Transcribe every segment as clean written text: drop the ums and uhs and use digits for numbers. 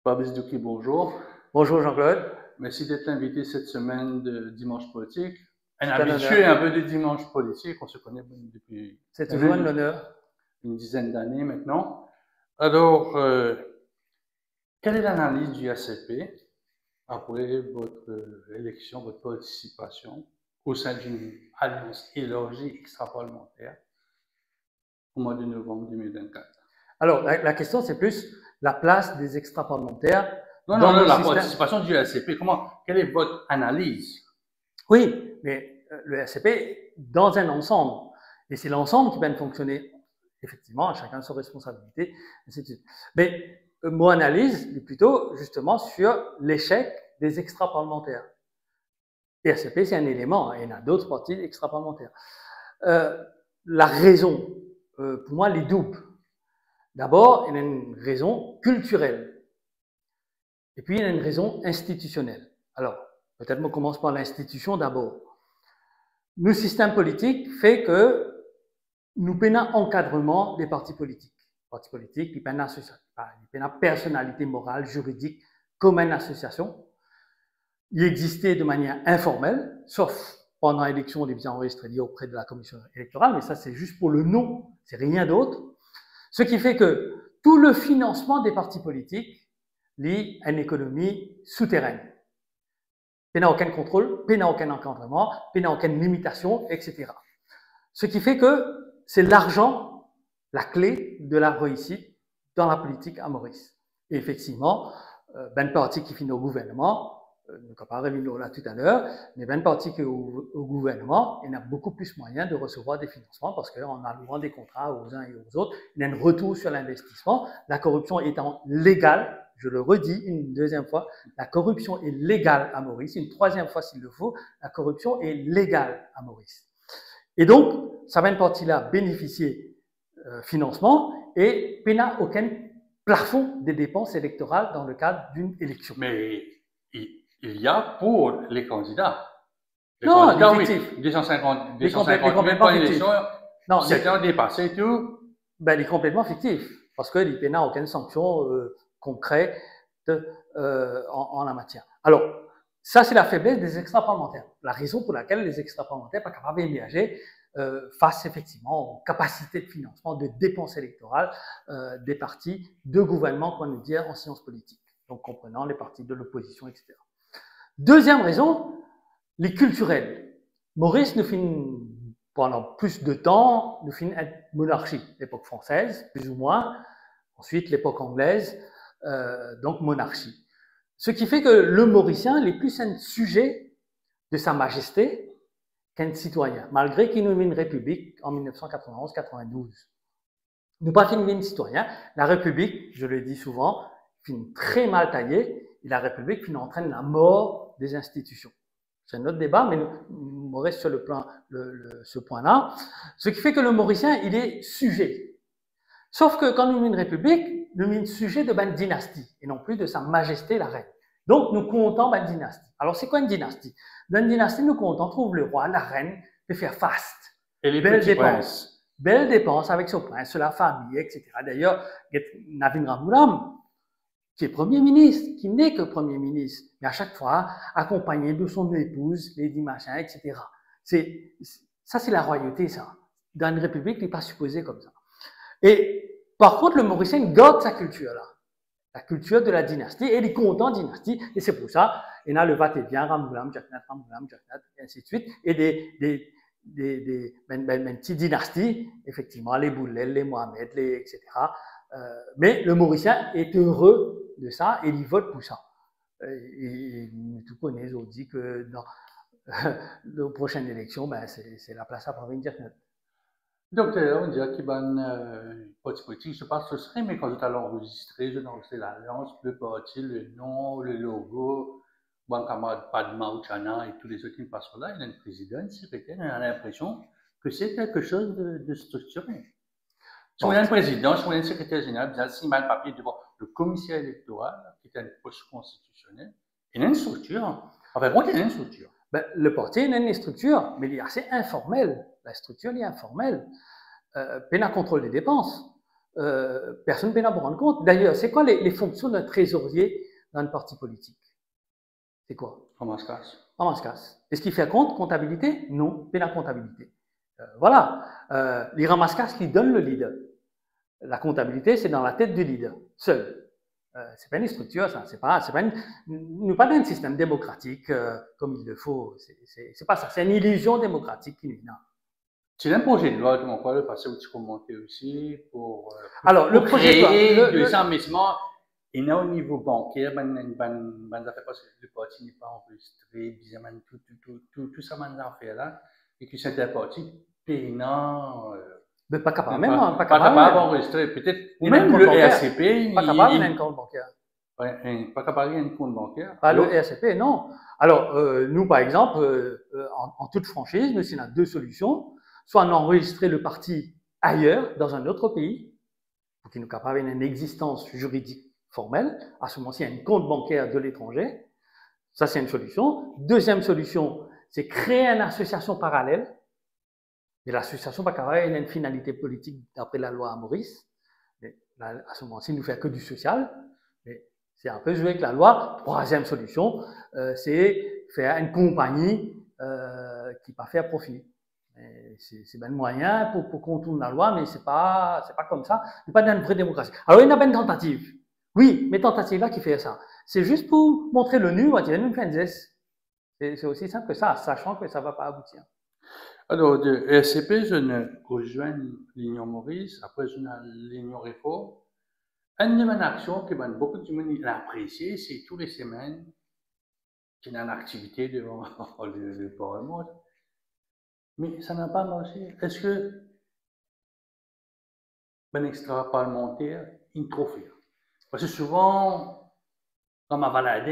Fabrice Douki, bonjour. Bonjour Jean-Claude. Merci d'être invité cette semaine de Dimanche Politique. Un C'est un habitué honneur. un peu de Dimanche Politique, on se connaît depuis C'est toujours un honneur. une dizaine d'années maintenant. Alors, quelle est l'analyse du ACP après votre élection, votre participation au sein d'une alliance élargie extra-parlementaire au mois de novembre 2024? Alors, la question, c'est plus la place des extra-parlementaires Non, dans le la système. participation du ACP, quelle est votre analyse? Oui, mais le RCP dans un ensemble. Et c'est l'ensemble qui va fonctionner. Effectivement, chacun sa responsabilité, ainsi de suite. Mais mon analyse est plutôt justement sur l'échec des extra-parlementaires. Et RCP, c'est un élément, il y en a d'autres partis extra-parlementaires. La raison, pour moi, elle est double. D'abord, il y a une raison culturelle. Et puis, il y a une raison institutionnelle. Alors, peut-être on commence par l'institution d'abord. Le système politique fait que nous peinons encadrement des partis politiques. Les partis politiques, ils peinent personnalité morale, juridique, comme une association. Il existait de manière informelle, sauf pendant l'élection des biens enregistrés auprès de la commission électorale, mais ça c'est juste pour le nom, c'est rien d'autre. Ce qui fait que tout le financement des partis politiques lie à une économie souterraine. Il n'y a aucun contrôle, il n'y a aucun encadrement, il n'y a aucune limitation, etc. Ce qui fait que c'est l'argent, la clé de la réussite dans la politique à Maurice. Et effectivement, ben parti qui finit au gouvernement, nous n'avons pas revenir là tout à l'heure, mais ben parti qui est au gouvernement, il y a beaucoup plus moyen de recevoir des financements parce qu'en allouant des contrats aux uns et aux autres, il y a un retour sur l'investissement. La corruption étant légale, je le redis une deuxième fois, la corruption est légale à Maurice, une troisième fois s'il le faut, la corruption est légale à Maurice. Et donc, ça va une partie-là bénéficier financement et n'a aucun plafond des dépenses électorales dans le cadre d'une élection. Mais il y a pour les candidats. Les candidats, oui, 250 000 pour l'élection, non, 7 ans dépassé et tout. Ben, il est complètement fictif, parce que l'IP n'a aucune sanction concrète en la matière. Alors, ça, c'est la faiblesse des extra-parlementaires. La raison pour laquelle les extra-parlementaires ne sont pas capables d'émerger face effectivement aux capacités de financement, de dépenses électorales des partis de gouvernement, qu'on nous dit en sciences politiques, donc comprenant les partis de l'opposition, etc. Deuxième raison, les culturels. Maurice nous finit pendant plus de temps, nous finit être monarchie, l'époque française, plus ou moins, ensuite l'époque anglaise, donc monarchie. Ce qui fait que le Mauricien n'est plus un sujet de Sa Majesté qu'un citoyen, malgré qu'il nous met une république en 1991-92. Nous pas fini une citoyen. La République, je le dis souvent, finit très mal taillée, et la République finit entraîne la mort des institutions. C'est un autre débat, mais on reste sur le plan, ce point-là. Ce qui fait que le Mauricien, il est sujet. Sauf que quand nous avons une république, nous avons un sujet de une dynastie, et non plus de Sa Majesté la Reine. Donc, nous comptons une dynastie. Alors, c'est quoi une dynastie? Dans une dynastie, nous comptons, on trouve le roi, la reine, de faire faste. Et les belles dépenses. Belles dépenses avec son prince, la famille, etc. D'ailleurs, Navin Ramouram, qui est Premier ministre, qui n'est que Premier ministre, mais à chaque fois accompagné de son épouse, Lady Machin, etc. Ça, c'est la royauté, ça. Dans une république, il n'est pas supposé comme ça. Et par contre, le Mauricien garde sa culture, là. La culture de la dynastie, et il est content dynastie, et c'est pour ça, il y a le va-et-vient, Ramoulam, Jaknat, et ainsi de suite, et des petites dynasties, effectivement, les Boulel, les Mohamed, etc. Mais le Mauricien est heureux de ça et il vote pour ça. Et tout connaît, on dit que dans la prochaine élection, ben, c'est la place à Pravin Jaknat. Docteur, on dirait qu'il y a une parti politique, je pense que ce serait, mais quand je allais enregistrer, je enregistré l'alliance, le parti, le nom, le logo, Bankama, Padma, Uchana et tous les autres qui passent là, il y a une présidente, une secrétaire, on a l'impression que c'est quelque chose de structuré. Si on a un président, si on a un secrétaire général, il y a signé le papier devant le commissaire électoral, qui est un poste constitutionnel, il y a une structure. Enfin, bon, il y a une structure. Ben, le parti, il y a une structure, mais il est assez informel. La structure, elle est informelle. Il y a un contrôle des dépenses. personne ne peut en rendre compte. D'ailleurs, c'est quoi les fonctions d'un trésorier dans un parti politique? C'est quoi? Ramasse-casse. Ramasse-casse. Est-ce qu'il fait compte comptabilité? Non, pas la comptabilité. Voilà. Les ramasse-casse qui donnent le leader. La comptabilité, c'est dans la tête du leader, seul. C'est pas une structure, ça. C'est pas nous pas un système démocratique comme il le faut. C'est pas ça. C'est une illusion démocratique qui nous a. C'est un projet de loi, on peut le passer au petit commentaire aussi pour. Alors, le projet de loi. Le investissement, et là, au niveau bancaire, parce que le parti n'est pas enregistré, bizarrement, tout ça, affaire là, et que c'est un parti payant. Mais pas capable, même pas capable d'enregistrer, peut-être. Ou même le RCP. Pas capable d'un compte bancaire. Pas capable d'un compte bancaire. Pas le RCP, non. Alors, nous, par exemple, en toute franchise, nous, il y a deux solutions. Soit on enregistrer le parti ailleurs, dans un autre pays, pour qu'il nous capable une existence juridique formelle. À ce moment-ci, il y a un compte bancaire de l'étranger. Ça, c'est une solution. Deuxième solution, c'est créer une association parallèle. Mais l'association va avoir une finalité politique d'après la loi à Maurice. Mais là, à ce moment-ci, il ne nous fait que du social. Mais c'est un peu joué avec la loi. Troisième solution, c'est faire une compagnie qui va faire profit. C'est bien le moyen pour contourner la loi, mais c'est pas comme ça. C'est pas dans une vraie démocratie. Alors, il y a une tentative. Oui, mais tentative là qui fait ça. C'est juste pour montrer le nu, on va dire, nous fait c'est aussi simple que ça, sachant que ça va pas aboutir. Alors, de RCP, je ne rejoins l'Union Maurice, après je l'Union Réforme. Une action que beaucoup de monde a apprécié, c'est tous les semaines qu'il y a une activité devant le Parlement. Mais ça n'a pas marché. Est-ce que un extra parlementaire, il trop fait? Parce que souvent, dans ma balade,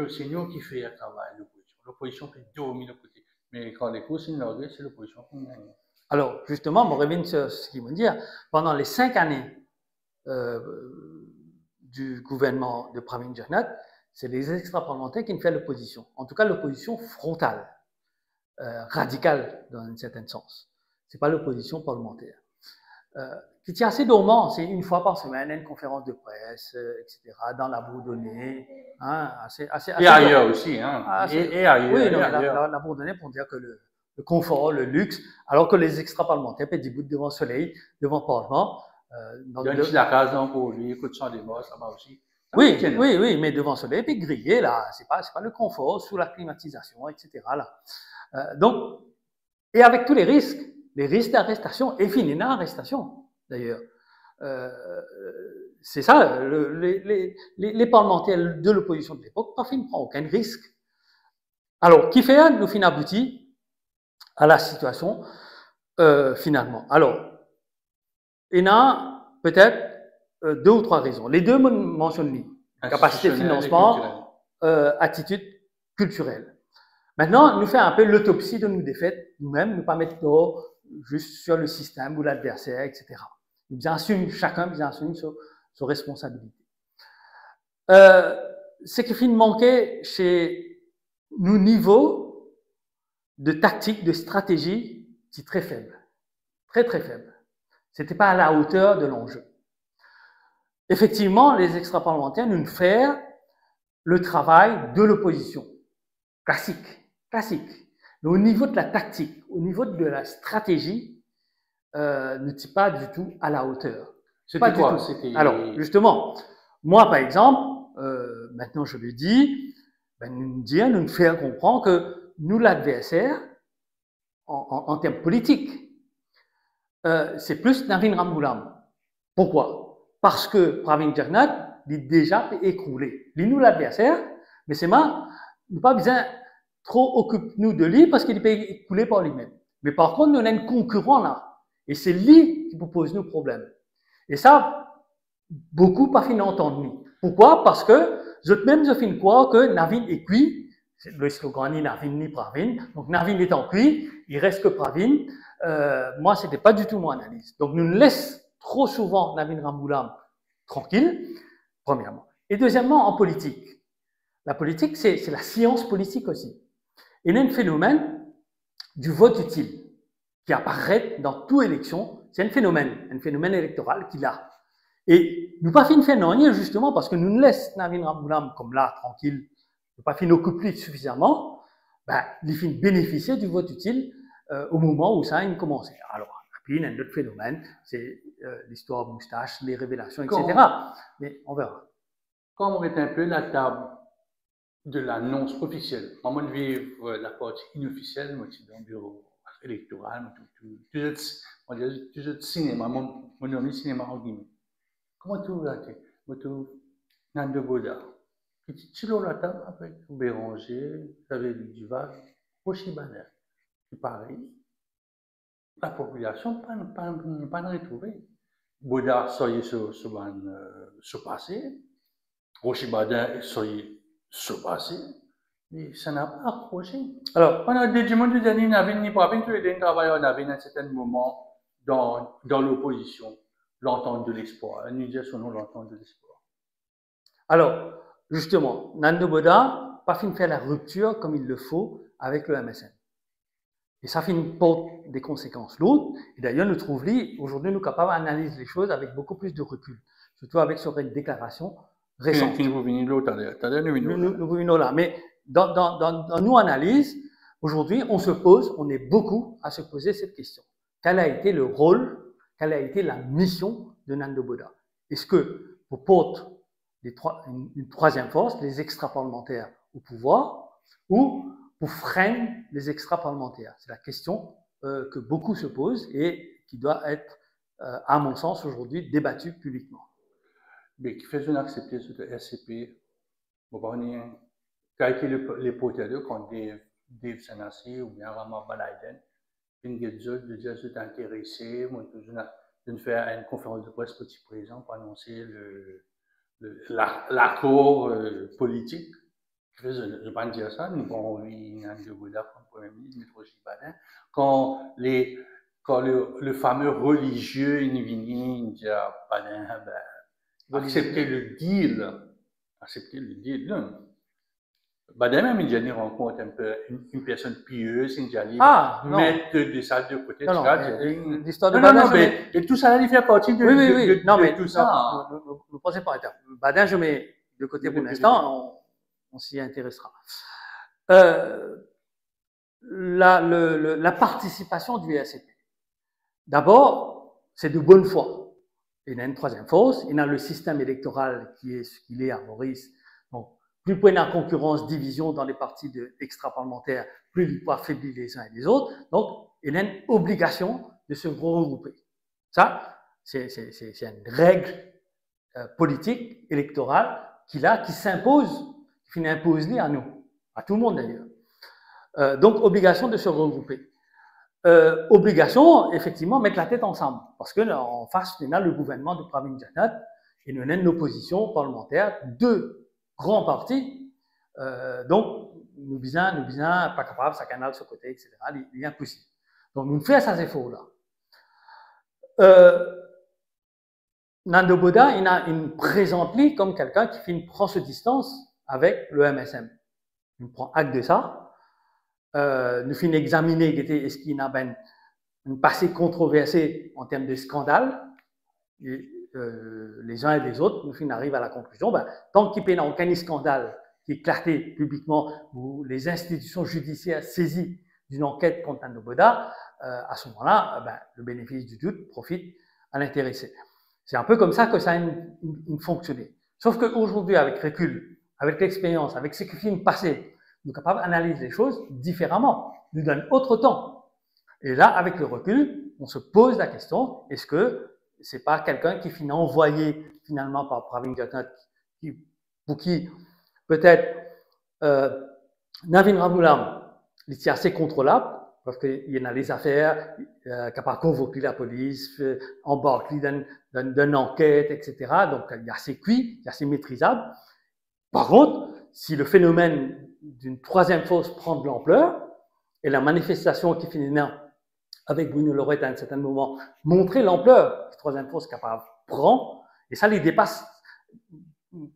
c'est nous qui fait le travail de l'opposition. L'opposition fait dominer le côté. Mais quand les cours sont largués, c'est l'opposition qui gagne. Alors, justement, je reviens sur ce qu'ils vont dire. Pendant les 5 années du gouvernement de Pravin Gernot, c'est les extra-parlementaires qui ne font l'opposition. En tout cas, l'opposition frontale, radicale dans un certain sens. C'est pas l'opposition parlementaire. Qui tient assez dormant, c'est une fois par semaine, une conférence de presse, etc., dans la Bourdonnais. Hein, assez et ailleurs aussi, hein. Et ailleurs. Oui, la Bourdonnais pour dire que le confort, le luxe, alors que les extra-parlementaires peuvent debout devant le soleil, devant le Parlement. Dans la case pour lui, écoute son débat, ça va aussi. Oui, mais devant le soleil, puis grillé, là, c'est pas le confort, sous la climatisation, etc., là. Donc, et avec tous les risques d'arrestation, et fini l'arrestation, d'ailleurs. C'est ça, les parlementaires de l'opposition de l'époque, ne prennent aucun risque. Alors, qui fait nous fin abouti à la situation, finalement. Alors, il y a peut-être 2 ou 3 raisons. Les deux mentionnent capacité de financement, attitude culturelle. Maintenant, nous faisons un peu l'autopsie de nos défaites, nous-mêmes, nous pas mettre juste sur le système ou l'adversaire, etc. Nous assumons, chacun assume sa responsabilité. Ce qui finit manquer chez nos niveaux de tactique, de stratégie, c'est très faible. Très, très faible. C'était pas à la hauteur de l'enjeu. Effectivement, les extra-parlementaires nous font le travail de l'opposition. Classique. Mais au niveau de la tactique, au niveau de la stratégie, ne tient pas du tout à la hauteur. Pas du tout. Alors, justement, moi, par exemple, maintenant je le dis, nous faire comprendre que nous, l'adversaire, en termes politiques, c'est plus Navin Ramgoolam. Pourquoi? Parce que Pravin Gernot est déjà écroulé. Nous, l'adversaire, mais c'est moi, nous pas besoin trop occuper-nous de lui parce qu'il est écoulé par lui-même. Mais par contre, nous avons un concurrent là. Et c'est lui qui vous pose nos problèmes. Et ça, beaucoup pas fin entendre. Pourquoi? Parce que, je fin croire que Navin est cuit. Le slogan ni Navin ni Pravin. Donc, Navin est en cuit. Il reste que Pravin. Moi, c'était pas du tout mon analyse. Donc, nous laissons trop souvent Navin Ramgoolam tranquille, premièrement. Et deuxièmement, en politique. La politique, c'est la science politique aussi. Il y a un phénomène du vote utile qui apparaît dans toute élection. C'est un phénomène électoral qu'il a. Et nous pas fin faire non, justement, parce que nous ne laissons Navin Ramgoolam comme là, tranquille, nous pas fin occuper suffisamment, ben, il fin bénéficier du vote utile au moment où ça a commencé. Alors, puis il y a un autre phénomène, c'est l'histoire moustache, les révélations, etc. Mais on verra. Quand on est un peu la table de l'annonce officielle, on va vivre la partie inofficielle, moi, dans le bureau électoral, toujours cinéma, mon nom est cinéma en guillemets. Comment tu vas te moi tu Nando Boda tu l'as la table avec Béranger, avec Duval, Rochibana, qui pareil, la population pas retrouver. Boda soyez se passer, Rochibana soyez se passer, mais ça n'a pas accroché. Alors, on a des gens qui disent n'avaient ni pas tous les travailleurs n'avaient à un certain moment dans l'opposition. L'entente de l'espoir. Nous disons son nom, l'entente de l'espoir. Alors, justement, Nando Boda pas fin faire la rupture comme il le faut avec le MSN. Et ça fin porte des conséquences lourdes. Et d'ailleurs, nous trouvons, aujourd'hui, nous sommes capables d'analyser les choses avec beaucoup plus de recul. Surtout avec sur une déclaration récente. Nous venons là. Mais dans nos analyses, aujourd'hui, on est beaucoup à se poser cette question. Quel a été le rôle, quelle a été la mission de Nando Boda? Est-ce que pour porter une troisième force, les extra-parlementaires au pouvoir, ou pour freiner les extra-parlementaires? C'est la question que beaucoup se posent et qui doit être, à mon sens, aujourd'hui débattue publiquement. Mais qui fait accepter ce SCP, quand les porteurs, quand Dave Sanassi ou bien Rama Balaiden, une de dire que intéressé, de faire une conférence de presse petit présent pour annoncer l'accord politique. Je ne vais pas dire ça, nous avons eu Nando Boda comme Premier ministre, M. Rochibana, quand le fameux religieux est venu dire, accepter le deal, même il y a rencontre un peu une personne pieuse, une jolie, mettre de ça de côté. L'histoire de Badin, mais tout ça, il fait partie de tout ça. Ne pensez pas à terme. Badin, je mets de côté pour l'instant, on s'y intéressera. La participation du SCP. D'abord, c'est de bonne foi. Il y a une troisième force, il y a le système électoral qui est ce qu'il est à Maurice. Donc, plus il y a concurrence, division dans les partis extra-parlementaires, plus il peut affaiblir les uns et les autres. Donc, il y a une obligation de se regrouper. Ça, c'est une règle politique, électorale qui s'impose, qui finit impose à nous, à tout le monde d'ailleurs. Donc, obligation de se regrouper. Obligation, effectivement, mettre la tête ensemble. Parce que en face, on a le gouvernement de Pravin Janat et nous avons une opposition parlementaire, deux grands partis. Donc, nous visons pas capable, ça canal sur le côté, etc. Il est impossible. Donc, nous faisons ces efforts-là. Nando Boda, il présente comme quelqu'un qui prend ses distances avec le MSM. Il prend acte de ça. Nous finissons d'examiner est-ce qu'il y a un passé controversé en termes de scandale. Et, les uns et les autres, nous finissons d'arriver à la conclusion, tant qu'il n'y a aucun scandale qui est éclaté publiquement ou les institutions judiciaires saisies d'une enquête contre Nando Boda, à ce moment-là, le bénéfice du doute profite à l'intéressé. C'est un peu comme ça que ça a fonctionné. Sauf qu'aujourd'hui, avec recul, avec l'expérience, avec ce qui finit de passer, nous sommes capables d'analyser les choses différemment, nous donne autre temps. Et là, avec le recul, on se pose la question, est-ce que c'est pas quelqu'un qui finit envoyé finalement par Pravin Janat, pour qui peut-être Navin Ramgoolam est assez contrôlable, parce qu'il y a les affaires, capable de convoquer la police, embarquer dans une enquête, etc. Donc, il y a assez cuit, il y a assez maîtrisable. Par contre, si le phénomène d'une troisième force prend de l'ampleur, et la manifestation qui finit avec Bruno Lorette à un certain moment, montrer l'ampleur que la troisième force capable prend, et ça les dépasse,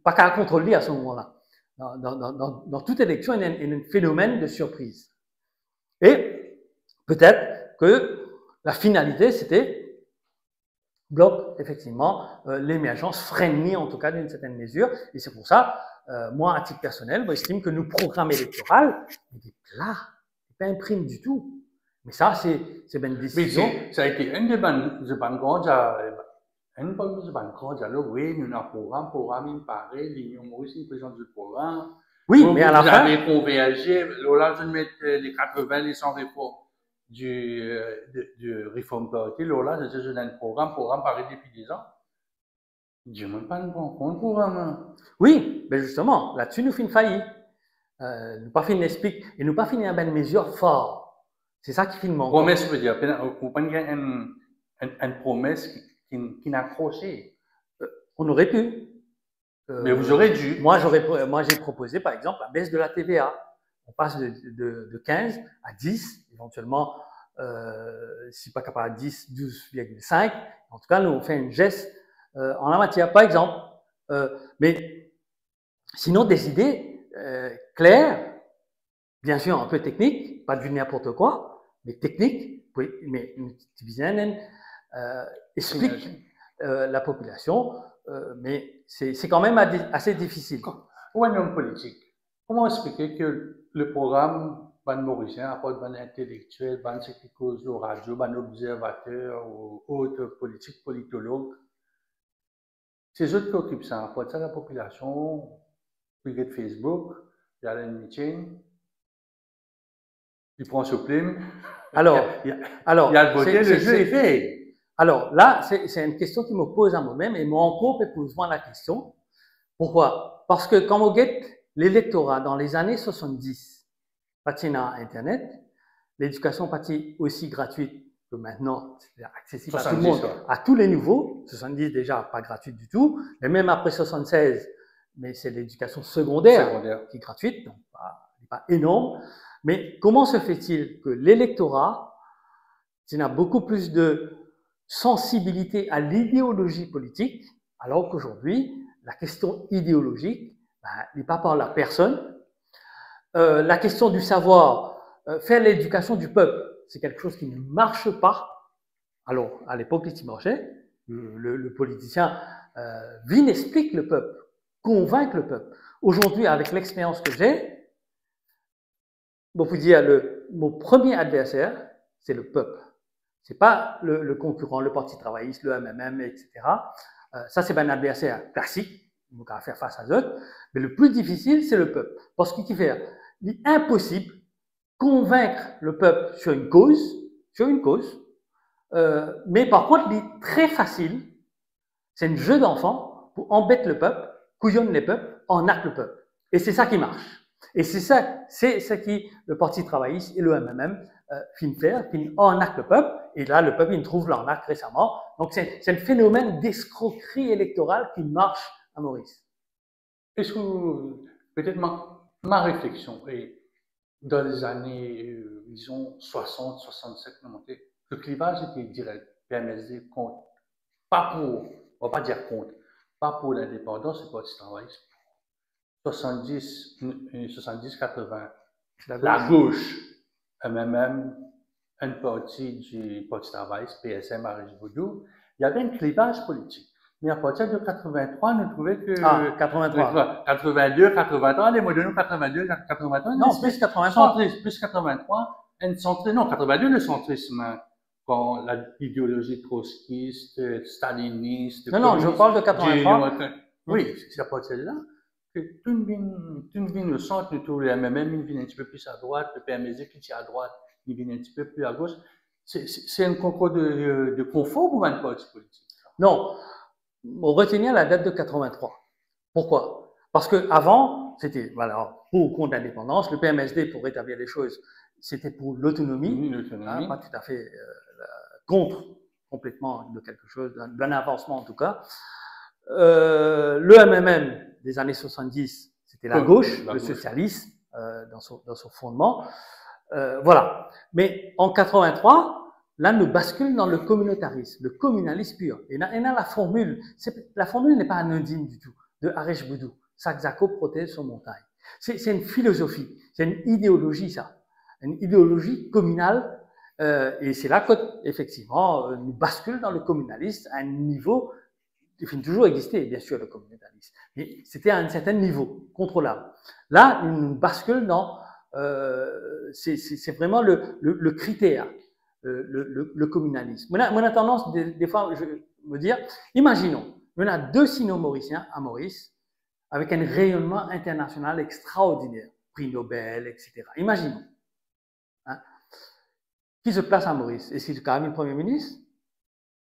pas qu'à contrôler à ce moment-là. Dans toute élection, il y a un phénomène de surprise. Et peut-être que la finalité, c'était bloque effectivement l'émergence, freinée en tout cas d'une certaine mesure. Et c'est pour ça, moi, à titre personnel, j'estime que nos programmes électoraux, n'est pas imprimé du tout. Mais ça, c'est bien une décision. Mais ça a été un des banques oui, nous avons un programme, il paraît, l'Union Maurice, une présence du programme. Oui, mais à la fin. Vous avez convergé, là, je mets les 80, les 100 réformes du Reform Party, là, je donne un programme pareil depuis 10 ans. Je ne pas un programme. Oui, mais justement, là-dessus, nous finissons failli. Nous pas fini explique et nous pas fini à une mesure fort. C'est ça qui finit manquant. Promesse veut dire, vous prenez une promesse qui n'a accroché. On aurait pu. Mais vous aurez dû. Moi, j'ai proposé, par exemple, la baisse de la TVA. On passe de 15 à 10, éventuellement, si pas capable à 10, 12,5. En tout cas, nous, on fait une geste en la matière, par exemple. Mais sinon, des idées claires, bien sûr, un peu techniques, pas du n'importe quoi, mais techniques, mais bien explique la population, mais c'est quand même assez difficile. Pour un homme politique, comment expliquer que le programme ban mauricien apporte ban intellectuel, ban ceux qui causent le radio, ban observateurs ou autres politiques, politologues, ces autres qui occupent ça, apportent ça à la population, puis de Facebook, il y a un meeting, il prend ce plume. Alors, il y a le voté, le jeu est fait. Alors là, c'est une question qui me pose à moi-même et mon groupe pose-moi la question. Pourquoi? Parce que quand on guette l'électorat dans les années 70, patina Internet, l'éducation partie aussi gratuite que maintenant, c'est accessible à tout le monde, à tous les niveaux. 70 déjà pas gratuite du tout, mais même après 76, mais c'est l'éducation secondaire qui est gratuite, donc pas énorme. Mais comment se fait-il que l'électorat, il a beaucoup plus de sensibilité à l'idéologie politique, alors qu'aujourd'hui, la question idéologique n'est pas par la personne. La question du savoir, faire l'éducation du peuple, c'est quelque chose qui ne marche pas. Alors, à l'époque, il marchait. Le politicien vient explique le peuple, convainc le peuple. Aujourd'hui, avec l'expérience que j'ai, on peut dire mon premier adversaire, c'est le peuple. C'est pas le concurrent, le Parti travailliste, le MMM, etc. Ça, c'est un adversaire classique. On va faire face à eux. Mais le plus difficile, c'est le peuple. Parce qu'il fait, il est impossible convaincre le peuple sur une cause, mais par contre, il est très facile. C'est un jeu d'enfant pour embêter le peuple, couillonne les peuples, arnaque le peuple. Et c'est ça qui marche. Et c'est ça qui, le Parti travailliste et le MMM, fin faire, fin arnaque le peuple, et là, le peuple, il trouve l'arnaque récemment. Donc, c'est un phénomène d'escroquerie électorale qui marche à Maurice. Est-ce que, peut-être ma réflexion est, dans les années, disons, 60, 67, le clivage était direct, PMSD contre, pas pour, on va pas dire contre, pas pour l'indépendance du Parti travailliste. 70, 80, la gauche, MMM, une partie du Parti travailliste, PSM à Riche-Boudou, il y avait un clivage politique. Mais à partir de 83, nous trouvons que... 83. 82, 83, les modernes 82, 83... Non, plus 83. Plus 83, non, 82, le centrisme, quand l'idéologie trotskiste, staliniste... Non, je parle de 83. Oui, c'est à partir de là que tout le vient au centre, nous trouvons les MMM, il vient un petit peu plus à droite, le PMSD qui est à droite, il vient un petit peu plus à gauche. C'est un concours de confort pour un parti politique. Non, on retenait la date de 83. Pourquoi? Parce que avant, c'était voilà, pour ou contre l'indépendance, le PMSD pour rétablir les choses, c'était pour l'autonomie, pas tout à fait contre complètement de quelque chose, d'un avancement en tout cas. Le MMM des années 70, c'était la gauche, le socialisme dans son fondement. Voilà. Mais en 83, là, nous basculons dans le communautarisme, le communalisme pur. Et là, la formule n'est pas anodine du tout, de Arish-Boudou. Sakzako protège son montagne. C'est une philosophie, c'est une idéologie, ça. Une idéologie communale Et c'est là qu'effectivement, nous basculons dans le communalisme à un niveau qui finit toujours exister, bien sûr, le communautarisme. Mais c'était à un certain niveau, contrôlable. Là, nous basculons dans, c'est vraiment le critère, le communalisme. On a tendance, des fois, je me dire, imaginons, on a 2 sino-mauriciens à Maurice, avec un rayonnement international extraordinaire, prix Nobel, etc. Imaginons. Hein, qui se place à Maurice? Est-ce qu'il est quand même le Premier ministre?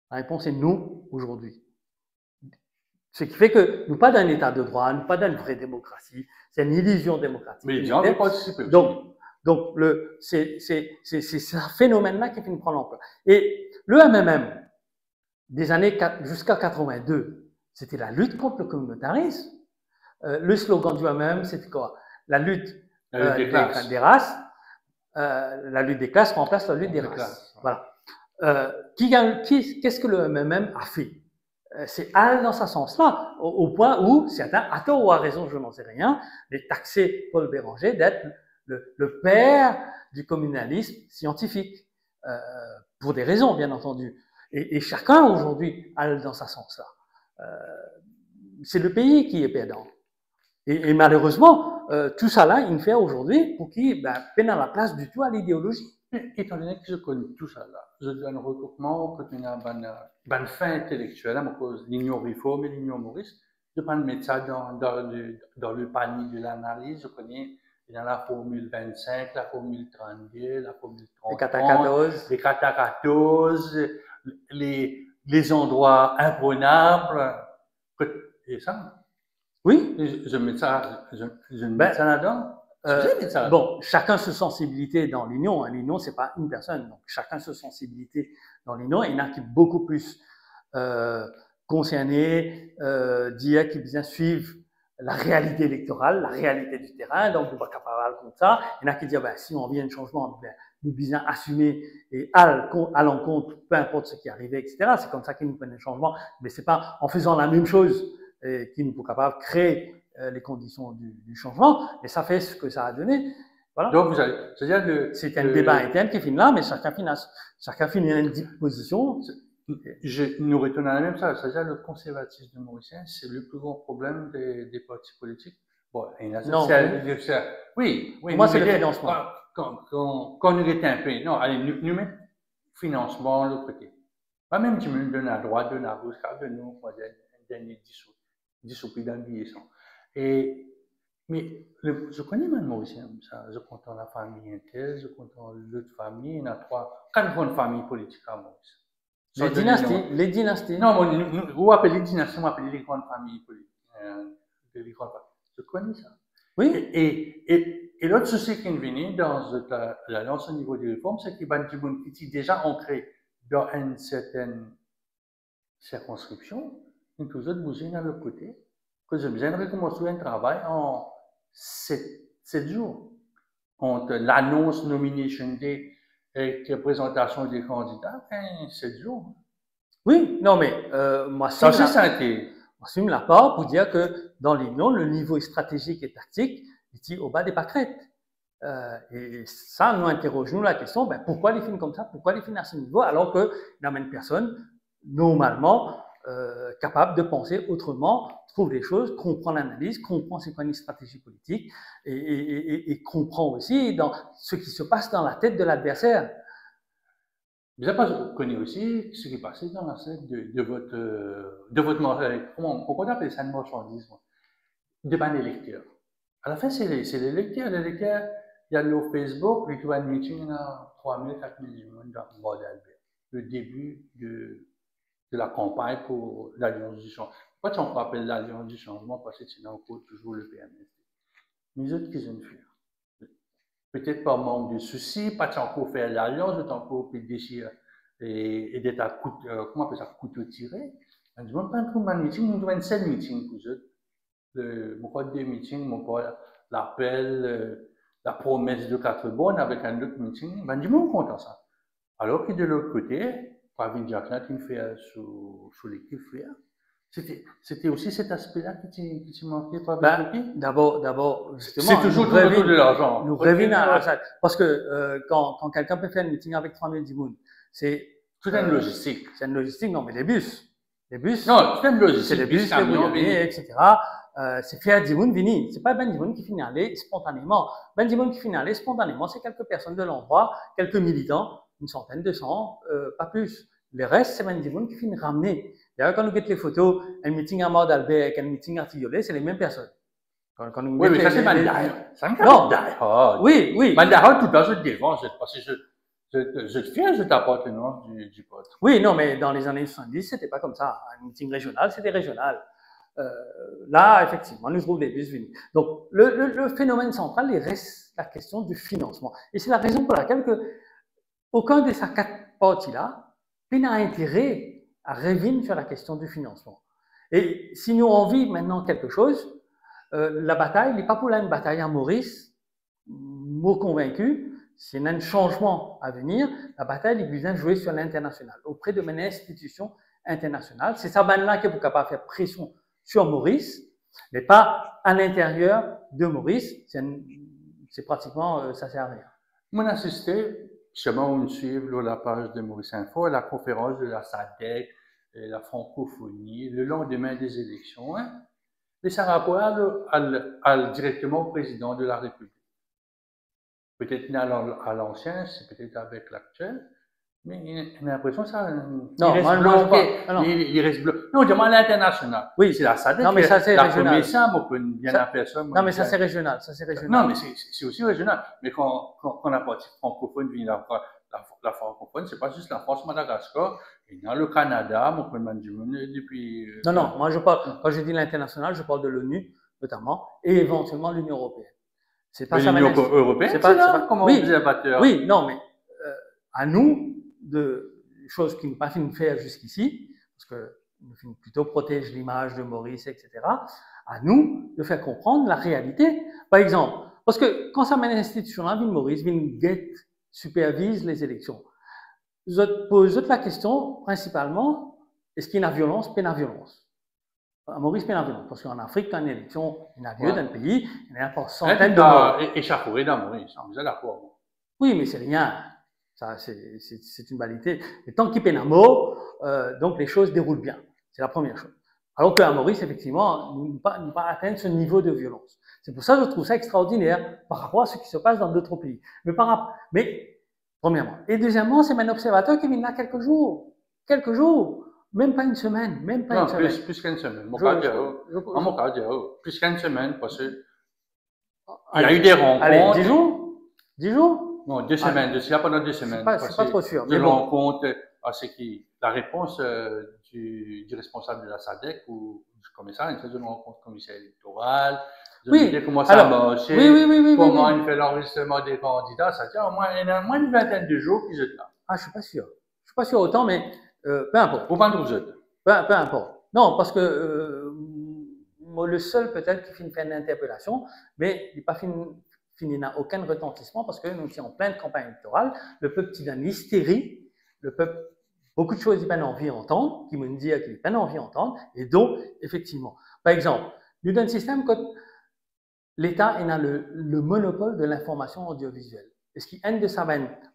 La réponse est non aujourd'hui. Ce qui fait que nous pas d'un état de droit, nous pas d'une vraie démocratie, c'est une illusion démocratique. Mais les gens ne participent pas. Donc c'est ce phénomène-là qui finit de prendre l'ampleur. Et le MMM, des années jusqu'à 82, c'était la lutte contre le communautarisme. Le slogan du MMM, c'était quoi? La lutte des races. La lutte des classes remplace la lutte des races. Voilà. Qu'est-ce que le MMM a fait? C'est aller dans ce sens-là, au point où certains, à tort ou à raison, je n'en sais rien, les taxé Paul Béranger d'être le père du communalisme scientifique, pour des raisons, bien entendu. Et chacun, aujourd'hui, alle dans ce sens-là. C'est le pays qui est perdant. Et malheureusement, tout ça là, il fait aujourd'hui pour qu'il peine à la place du tout à l'idéologie. Étant donné que je connais tout ça là, je donne un recoupement que tu as une fin intellectuelle, à cause de l'union réforme et l'union Maurice. Je peux mettre ça dans le panier de l'analyse. Je connais dans la formule 25, la formule 32, la formule 30, les 414, les endroits imprenables. Et ça? Oui. Je mets ça, je mets ça là-dedans. Bon, chacun se sensibilité dans l'union. Hein. L'union, c'est pas une personne. Donc, chacun se sensibilité dans l'union. Il y en a qui sont beaucoup plus concernés, dire qui bien suivent la réalité électorale, la réalité du terrain. Donc, on va pas parler comme ça. Il y en a qui disent, si on vient un changement, nous bien assumer et à l'encontre, peu importe ce qui arrivait, etc. C'est comme ça qu'ils nous prennent un changement. Mais c'est pas en faisant la même chose qu'ils nous sont capables de créer les conditions du changement, mais ça fait ce que ça a donné. Voilà. Donc, c'est-à-dire c'est un débat interne qui finit là, mais chacun finit à une position. Nous retournons à la même chose, c'est-à-dire le conservatisme mauricien, c'est le plus grand problème des partis politiques. Bon, non, oui. Moi, c'est le financement. Quand nous étions un peu, non, allez, nous mettons financement de l'autre côté. Pas même si nous donnons à droite, donnons à gauche, car de nous, on va dire, dernier 10 ou plus d'un billet. Mais je connais même Mauricien, ça. Je compte la famille Intel, je compte l'autre famille, il y en a 4 grandes familles politiques à Maurice. Les dynasties. Non, vous appelez les dynasties, on appelle les grandes familles politiques. Je connais ça. Oui. Et l'autre souci qui est venu dans l'ancien niveau de réforme, c'est qu'il y a des gens qui sont déjà ancrés dans une certaine circonscription, et que vous autres bougez dans l'autre côté, que je besoin de recommencer un travail en 7 jours. Entre l'annonce Nomination Day et la présentation des candidats, 7 jours. Oui, non, mais moi, ça assume la part pour dire que dans l'Union, le niveau stratégique et tactique est au bas des pâquerettes. Et ça nous interroge, nous, la question, pourquoi les films comme ça, pourquoi les films à ce niveau, alors qu'il n'y a même personne, normalement, capable de penser autrement, trouve les choses, comprend l'analyse, comprend c'est quoi une stratégie politique et comprend aussi dans ce qui se passe dans la tête de l'adversaire. Vous avez connu aussi ce qui est passé dans la tête de votre comment on appelle ça, une marchandise, devant les lecteurs. À la fin, c'est les lecteurs. Les lecteurs, il y a le Facebook, il y a un meeting, il y a 3 000, 4 000 personnes dans le bord d'Albert. Le début de la campagne pour l'Alliance du Changement. Pourquoi on appelle l'Alliance du Changement? Parce que c'est encore toujours le PMSD. Mais les autres qui viennent faire. Peut-être par manque de soucis, pas encore faire l'Alliance, d'autant encore plus déchiré et d'être à comment on appelle ça, couteau tiré. On dit, même pas un coup de meeting, nous devons 7 meetings pour eux. Mon code de meeting, mon code l'appel, la promesse de 4 bonnes avec un autre meeting. On dit, moi, on compte ça. Alors que de l'autre côté, Pravin Jacquelin qui fait sur l'équipe faire, C'était aussi cet aspect-là qui t'y manquait pas avec le D'abord, justement, c'est toujours autour de l'argent. Nous revenons à ça. Parce que quand quelqu'un peut faire un meeting avec 3000 dimoun, c'est toute une logistique. C'est une logistique, non, mais les bus. Non, toute une logistique. C'est les bus, les bouillonnés, etc. C'est faire dimoun vini. C'est pas ben dimoun qui finit aller spontanément. Ben dimoun qui finit aller spontanément, c'est quelques personnes de l'endroit, quelques militants, une centaine, 200, pas plus. Le reste, c'est ben dimoun qui finit ramener. D'ailleurs, quand nous mettons les photos, un meeting à Mord Albert avec un meeting articulé, c'est les mêmes personnes. Quand nous oui, mais ça c'est Mandahar. Non, oui. Mandahar, tout le temps, je te défends, parce que je te fier de l'appartenance du pote. Oui, non, mais dans les années 70, c'était pas comme ça. Un meeting régional, c'était régional. Là, effectivement, nous trouvons des bus venus. Donc, le phénomène central, il reste la question du financement. Et c'est la raison pour laquelle aucun de ces 4 parties-là n'a intérêt à revenir sur la question du financement. Et si nous envie maintenant quelque chose, la bataille n'est pas pour une bataille à Maurice, mot convaincu, s'il y a un changement à venir, la bataille est besoin de jouer sur l'international, auprès de mes institutions internationales. C'est ça là que vous capable de faire pression sur Maurice, mais pas à l'intérieur de Maurice. C'est pratiquement, ça sert à rien. Mon assisté, justement, on suit la page de Maurice Info, la conférence de la SADC, la francophonie, le lendemain des élections, hein, et ça rapporte directement au président de la République. Peut-être à l'ancien, c'est peut-être avec l'actuel, mais il a l'impression que ça. Non, il reste bloqué. Il reste bloqué. Non, je demande à l'international. Oui, c'est la SADC. Non, mais ça c'est régional. Non, mais ça c'est régional. Non, mais c'est aussi régional. Mais quand la partie francophone vient la francophone, c'est pas juste la France, Madagascar. Il y a le Canada, mon premier depuis. Non, moi je parle, quand je dis l'international, je parle de l'ONU, notamment, et éventuellement l'Union européenne. C'est pas ça. L'Union européenne, c'est pas comment oui, observateur. Oui, non, mais à nous, de choses qui n'ont pas fini de faire jusqu'ici, parce que nous plutôt protège l'image de Maurice, etc., à nous de faire comprendre la réalité. Par exemple, parce que quand ça mène l'institution là, Maurice, supervise les élections. Je pose la question, principalement, est-ce qu'il y a une violence, pas une violence? À Maurice, pas une violence. Parce qu'en Afrique, quand il y a une élection, il y a lieu dans le pays, il y a pas centaines de morts. Échappé dans Maurice, vous êtes d'accord? Oui, mais c'est rien. Ça, c'est une banalité. Mais tant qu'il y a un mort, donc les choses déroulent bien. C'est la première chose. Alors qu'à Maurice, effectivement, nous ne pas atteindre ce niveau de violence. C'est pour ça que je trouve ça extraordinaire par rapport à ce qui se passe dans d'autres pays. Mais premièrement. Et deuxièmement, c'est un observateur qui vient là quelques jours. Même pas une semaine. Plus qu'une semaine. En mon cas, plus qu'une semaine, parce que il y a eu des rencontres. Allez, 10 jours? Non, 2 semaines. Il y a pendant 2 semaines. C'est pas trop sûr. De rencontres, c'est qui la réponse du responsable de la SADC ou du commissaire, il fait une rencontre commissaire électorale. Oui. Comment ça marche, comment il fait l'enregistrement des candidats, ça tient au moins une vingtaine de jours qu'ils étaient là. Ah, je suis pas sûr autant, mais peu importe. Pour vendre vous êtes. Peu importe. Non, parce que moi, le seul peut-être qui finit faire une interpellation, mais il n'est pas fini n'a aucun retentissement parce que nous sommes en pleine campagne électorale. Le peuple est dans l'hystérie. Le peuple, beaucoup de choses, il n'a pas envie d'entendre, qui me dit qu'il n'a pas envie d'entendre. Et donc, effectivement, par exemple, nous avons un système que l'État a le monopole de l'information audiovisuelle. Est-ce qu'il y a un de sa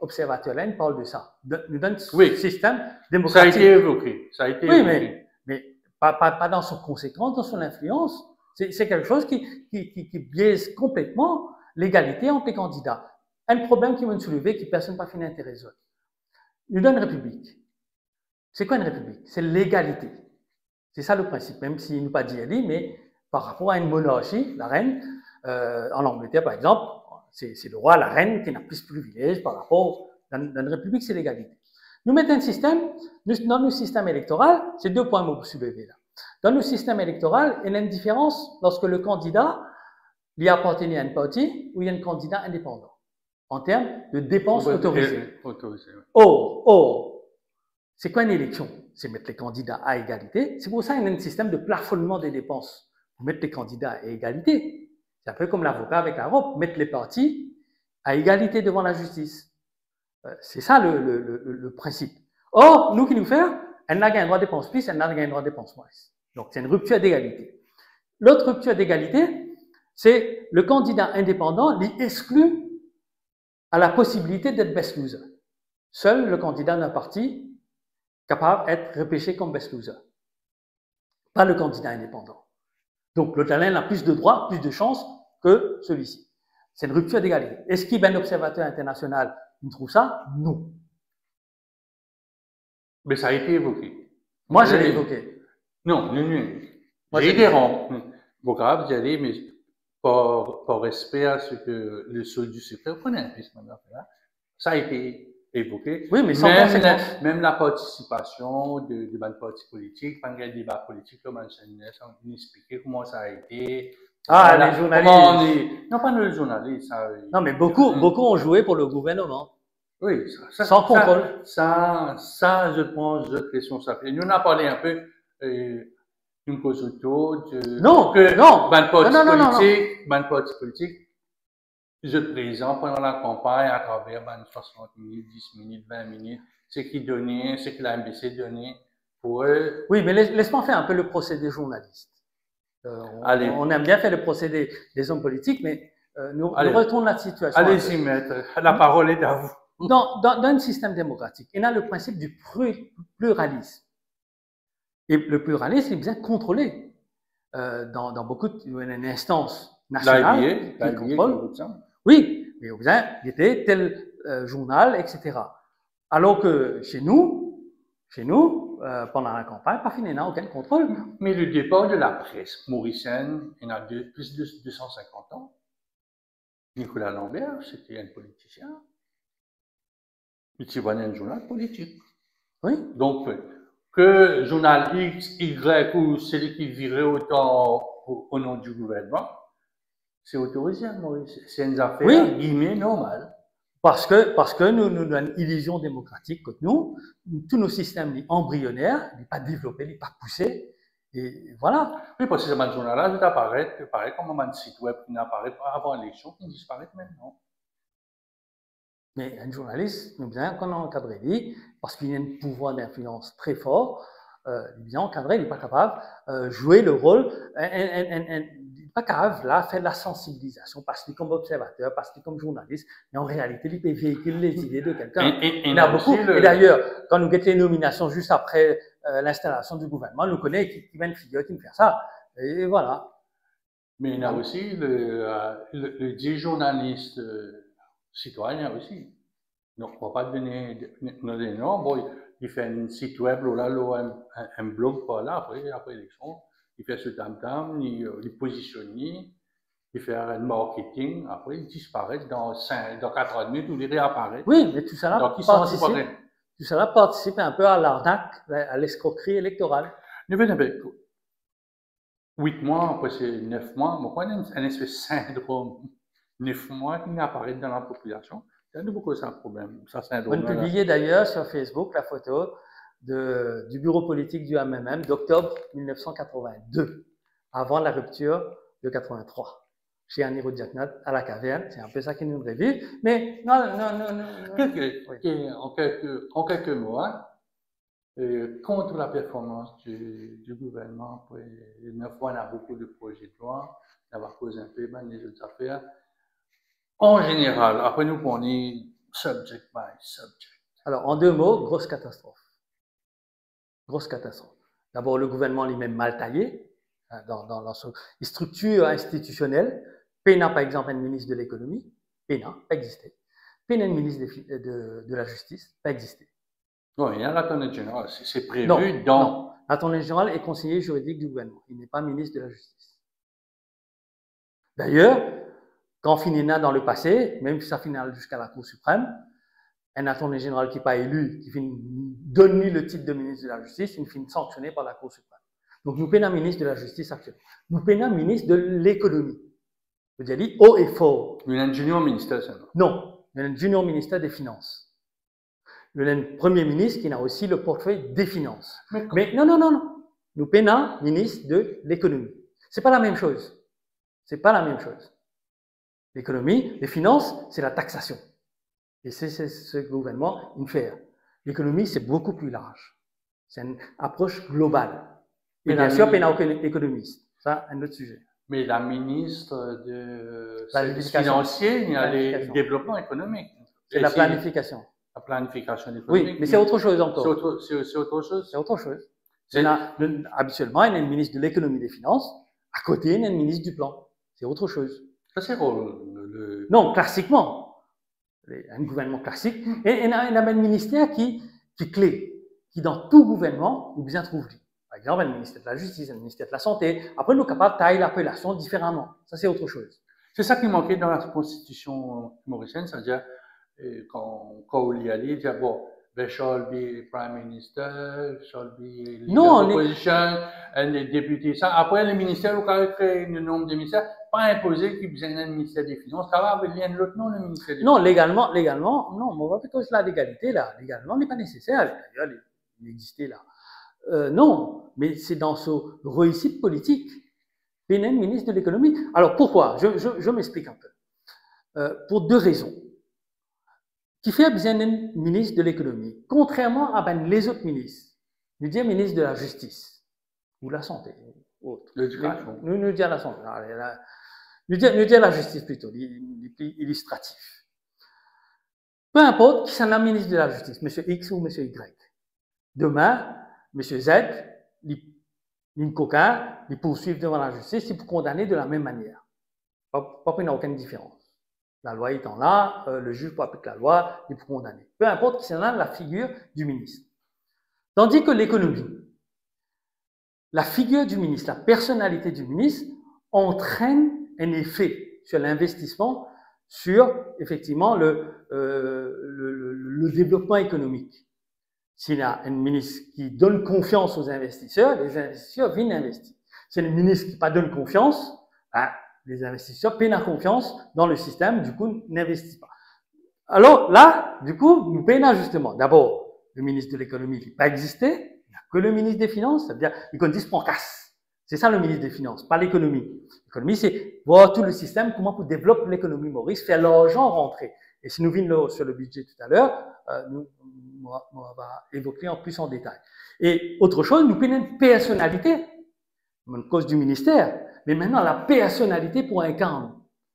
observateur là, il parle de ça? Nous donne un système démocratique. Ça a été évoqué. Oui, mais pas dans son conséquence, dans son influence. C'est quelque chose qui biaise complètement l'égalité entre les candidats. Un problème qui m'a soulevé, qui personne n'a fini d'intérêt. Nous donne une république. C'est quoi une république? C'est l'égalité. C'est ça le principe, même s'il n'est pas dit mais par rapport à une monarchie, la reine, en Angleterre par exemple, c'est le roi, la reine qui n'a plus de privilèges par rapport. Dans une république, c'est l'égalité. Nous mettons un système, dans le système électoral, c'est 2 points que vous soulevez là. Dans le système électoral, il y a une différence lorsque le candidat lui appartient à une partie ou il y a un candidat indépendant en termes de dépenses autorisées. Or, c'est quoi une élection? C'est mettre les candidats à égalité. C'est pour ça qu'il y a un système de plafonnement des dépenses pour mettre les candidats à égalité. C'est un peu comme l'avocat avec la robe, mettre les partis à égalité devant la justice. C'est ça le principe. Or, nous qui nous faisons, elle n'a pas un droit de dépense plus, elle n'a pas un droit de dépense moins. Donc, c'est une rupture d'égalité. L'autre rupture d'égalité, c'est le candidat indépendant lui exclut à la possibilité d'être best loser. Seul le candidat d'un parti capable d'être repêché comme best loser. Pas le candidat indépendant. Donc, le talent a plus de droits, plus de chances que celui-ci. C'est une rupture d'égalité. Est-ce qu'il y a un observateur international qui trouve ça? Non. Mais ça a été évoqué. Moi, je l'ai évoqué. Non. J'ai des rencontres vocables, j'ai dit, mais par respect à ce que le sol du secteur connaît, ça a été évoqué. Oui, mais sans conséquence. Même la participation de ban partis politiques, pendant le débat politique, comme on expliquait comment ça a été. Ah, les journalistes. Non, pas les journalistes. Non, mais beaucoup ont joué pour le gouvernement. Oui, sans contrôle. Ça, je pense, notre responsabilité. Nous, on a parlé un peu d'une cause autour de. Non, ban parti politique, je présente pendant la campagne à travers 60 minutes, 10 minutes, 20 minutes, ce qui donnait, ce que la MBC donnait pour eux. Oui, mais laisse-moi faire un peu le procédé journaliste. On aime bien faire le procédé des hommes politiques, mais nous retournons la situation. Allez-y, maître. La parole est à vous. Dans un système démocratique, il y a le principe du pluralisme. Et le pluralisme est bien contrôlé dans beaucoup d'instances nationales qui contrôlent. Oui, mais il était tel journal, etc. Alors que chez nous, pendant la campagne, pas fini, n'a aucun contrôle. Mais le départ de la presse mauricienne, il y a plus de 250 ans. Nicolas Lambert, c'était un politicien. Il voit un journal politique. Oui. Donc, que journal X, Y ou celui qui virait autant au nom du gouvernement, c'est autorisé à Maurice. C'est une affaire guillemets normale. Parce que nous avons une illusion démocratique que nous, tous nos systèmes embryonnaires, ils ne sont pas développés, ils ne sont pas poussés. Et voilà. Oui, parce que ce journal-là, ça apparaît comme un site web qui n'apparaît pas avant l'élection, qui disparaît maintenant. Mais un journaliste, nous bien qu'on a encadré lui, parce qu'il a un pouvoir d'influence très fort, il est bien encadré, il n'est pas capable de jouer le rôle, il n'est pas capable de faire de la sensibilisation, parce qu'il est comme observateur, parce qu'il est comme journaliste, mais en réalité, il peut véhiculer les idées de quelqu'un. Il y en a beaucoup. Et d'ailleurs, quand nous guettons les nominations juste après l'installation du gouvernement, nous connaissons qui va une figure qui me fait ça. Et voilà. Mais il y a aussi le dit journaliste citoyen aussi. Donc, on ne va pas donner des noms. Bon, il fait un site web, un blog par là, après l'élection. Il fait ce tam-tam, il positionne, il fait un marketing. Après, il disparaît dans 4 minutes où il réapparaît. Oui, mais tout ça là participe un peu à l'arnaque, à l'escroquerie électorale. 8 mois, après c'est 9 mois, mais quand il y a un espèce de syndrome 9 mois qui apparaît dans la population, c'est beaucoup ça le problème. On publiait d'ailleurs sur Facebook la photo du bureau politique du MMM d'octobre 1982, avant la rupture de 83, chez Annie Rodjaknat à la caverne. C'est un peu ça qui nous révit. Mais non. En quelques mots, contre la performance du gouvernement, après 9 mois, on a beaucoup de projets de loi, on va causer un peu des autres affaires. En général, après nous, on est subject by subject. Alors, en 2 mots, grosse catastrophe. Grosse catastrophe. D'abord, le gouvernement lui-même mal taillé dans son structure institutionnelle. PENA, par exemple, un ministre de l'économie. PENA, pas existé. PENA, un ministre de la justice, pas existé. Non, il y a l'attorney général, c'est prévu Non, l'attorney général est conseiller juridique du gouvernement. Il n'est pas ministre de la justice. D'ailleurs, quand finira dans le passé, même si ça finira jusqu'à la Cour suprême, un attorney général qui n'est pas élu, qui finit donner le titre de ministre de la Justice, il finit sanctionné par la Cour suprême. Donc, nous payons un ministre de la Justice actuellement. Nous payons un ministre de l'économie. Je veux dire, haut et fort. Il y a un junior ministère, ça. Non, il y a un junior ministère des Finances. Il y a un premier ministre qui a aussi le portefeuille des Finances. Mais non. Nous payons un ministre de l'économie. C'est pas la même chose. C'est pas la même chose. L'économie, les finances, c'est la taxation. Et c'est ce gouvernement il fait. L'économie, c'est beaucoup plus large. C'est une approche globale. Et bien sûr, il n'y a aucun économiste. Ça, un autre sujet. Mais la ministre de Planification. services financiers, il y a les Planification. développement économique. C'est la planification. La planification économique. Oui, mais c'est autre chose encore. C'est autre chose. C'est autre chose. Habituellement, il y a une ministre de l'économie et des finances. À côté, il y a une ministre du plan. C'est autre chose. Ça, c'est rôle. Non, classiquement. Un gouvernement classique. Et il y a un ministère qui est clé, qui dans tout gouvernement, nous bien trouve. Par exemple, un ministère de la Justice, un ministère de la Santé. Après, nous sommes capables de tailler l'appellation différemment. Ça, c'est autre chose. C'est ça qui manquait dans la constitution mauricienne, c'est-à-dire, quand on y allait, dire, bon, ben, shall be prime minister, shall be leader of opposition, and les députés, ça. Après, les ministères, on a créé le nombre de ministères, pas imposé qu'il y ait un ministère des Finances, ça va avec l'autre nom, le ministère des Finances. Non, légalement, non, on va plutôt la légalité, là. Légalement, n'est pas nécessaire. D'ailleurs, il existait là. Non, mais c'est dans ce réussite politique. Il y a un ministre de l'économie. Alors, pourquoi? Je m'explique un peu. Pour deux raisons. Qui fait bien un ministre de l'économie, contrairement à les autres ministres. Nous disons ministre de la justice, ou la santé, ou autre. L'éducation. Nous disons la santé. Nous disons la justice plutôt, illustratif. Peu importe qui c'est un ministre de la justice, M. X ou M. Y. Demain, M. Z, il coquin, il poursuivre devant la justice, il peut condamner de la même manière. Pas qu'il n'y a aucune différence. La loi étant là, le juge peut appliquer la loi, il peut condamner. Peu importe qui c'est là la figure du ministre. Tandis que l'économie, la figure du ministre, la personnalité du ministre entraîne un effet sur l'investissement, sur effectivement le développement économique. S'il y a un ministre qui donne confiance aux investisseurs, les investisseurs viennent investir. Si il y a un ministre qui ne donne pas confiance, les investisseurs peinent confiance dans le système, du coup, n'investissent pas. Alors là, du coup, nous peinons justement. D'abord, le ministre de l'économie n'a pas existé, il n'y a que le ministre des Finances, c'est-à-dire, il qu'on dit, prend casse. C'est ça le ministre des Finances, pas l'économie. L'économie, c'est voir tout le système, comment on développe l'économie Maurice, faire l'argent rentrer. Et si nous venons sur le budget tout à l'heure, on va évoquer en plus en détail. Et autre chose, nous prenons une personnalité, une cause du ministère, mais maintenant la personnalité pour incarner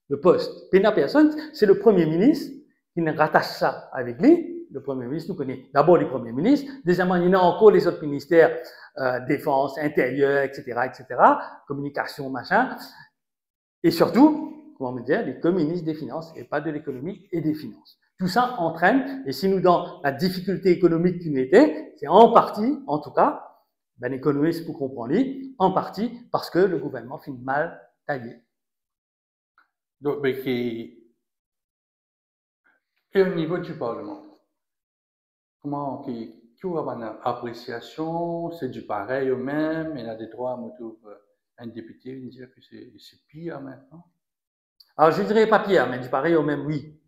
le poste. La personne, c'est le Premier ministre qui nous rattache ça avec lui. Le Premier ministre, nous connaissons d'abord les premiers ministres, deuxièmement, il y a encore les autres ministères, défense, intérieur, etc., communication, machin. Et surtout, comment me dire, les communistes des finances et pas de l'économie et des finances. Tout ça entraîne, et si nous, dans la difficulté économique qui nous était, c'est en partie, en tout cas, ben, économiste pour comprendre, en partie parce que le gouvernement finit mal taillé. Donc, mais et au niveau du Parlement, comment, qui va avoir une appréciation, c'est du pareil au même, il a des droits, moi, un député, il dire que c'est pire maintenant? Alors, je dirais pas pire, mais du pareil au même, oui.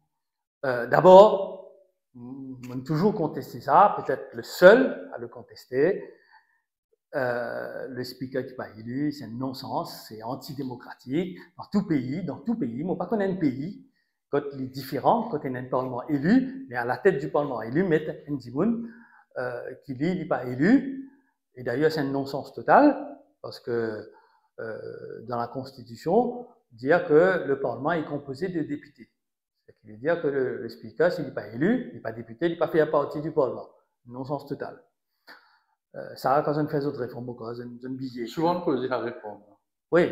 D'abord, on a toujours contesté ça, peut-être le seul à le contester. Le speaker qui n'est pas élu, c'est un non-sens, c'est antidémocratique. Dans tout pays, moi, pas qu'on ait un pays, quand il est différent, quand il y a un parlement élu, mais à la tête du parlement élu, mettre un Dimoun, qui lui, il n'est pas élu. Et d'ailleurs, c'est un non-sens total, parce que dans la Constitution, dire que le parlement est composé de députés. Ce qui veut dire que le speaker, s'il n'est pas élu, il n'est pas député, il n'est pas fait partie du parlement. Non-sens total. Ça, quand on fait d'autres réformes, quand on billet. Souvent, on pose la réforme. Oui,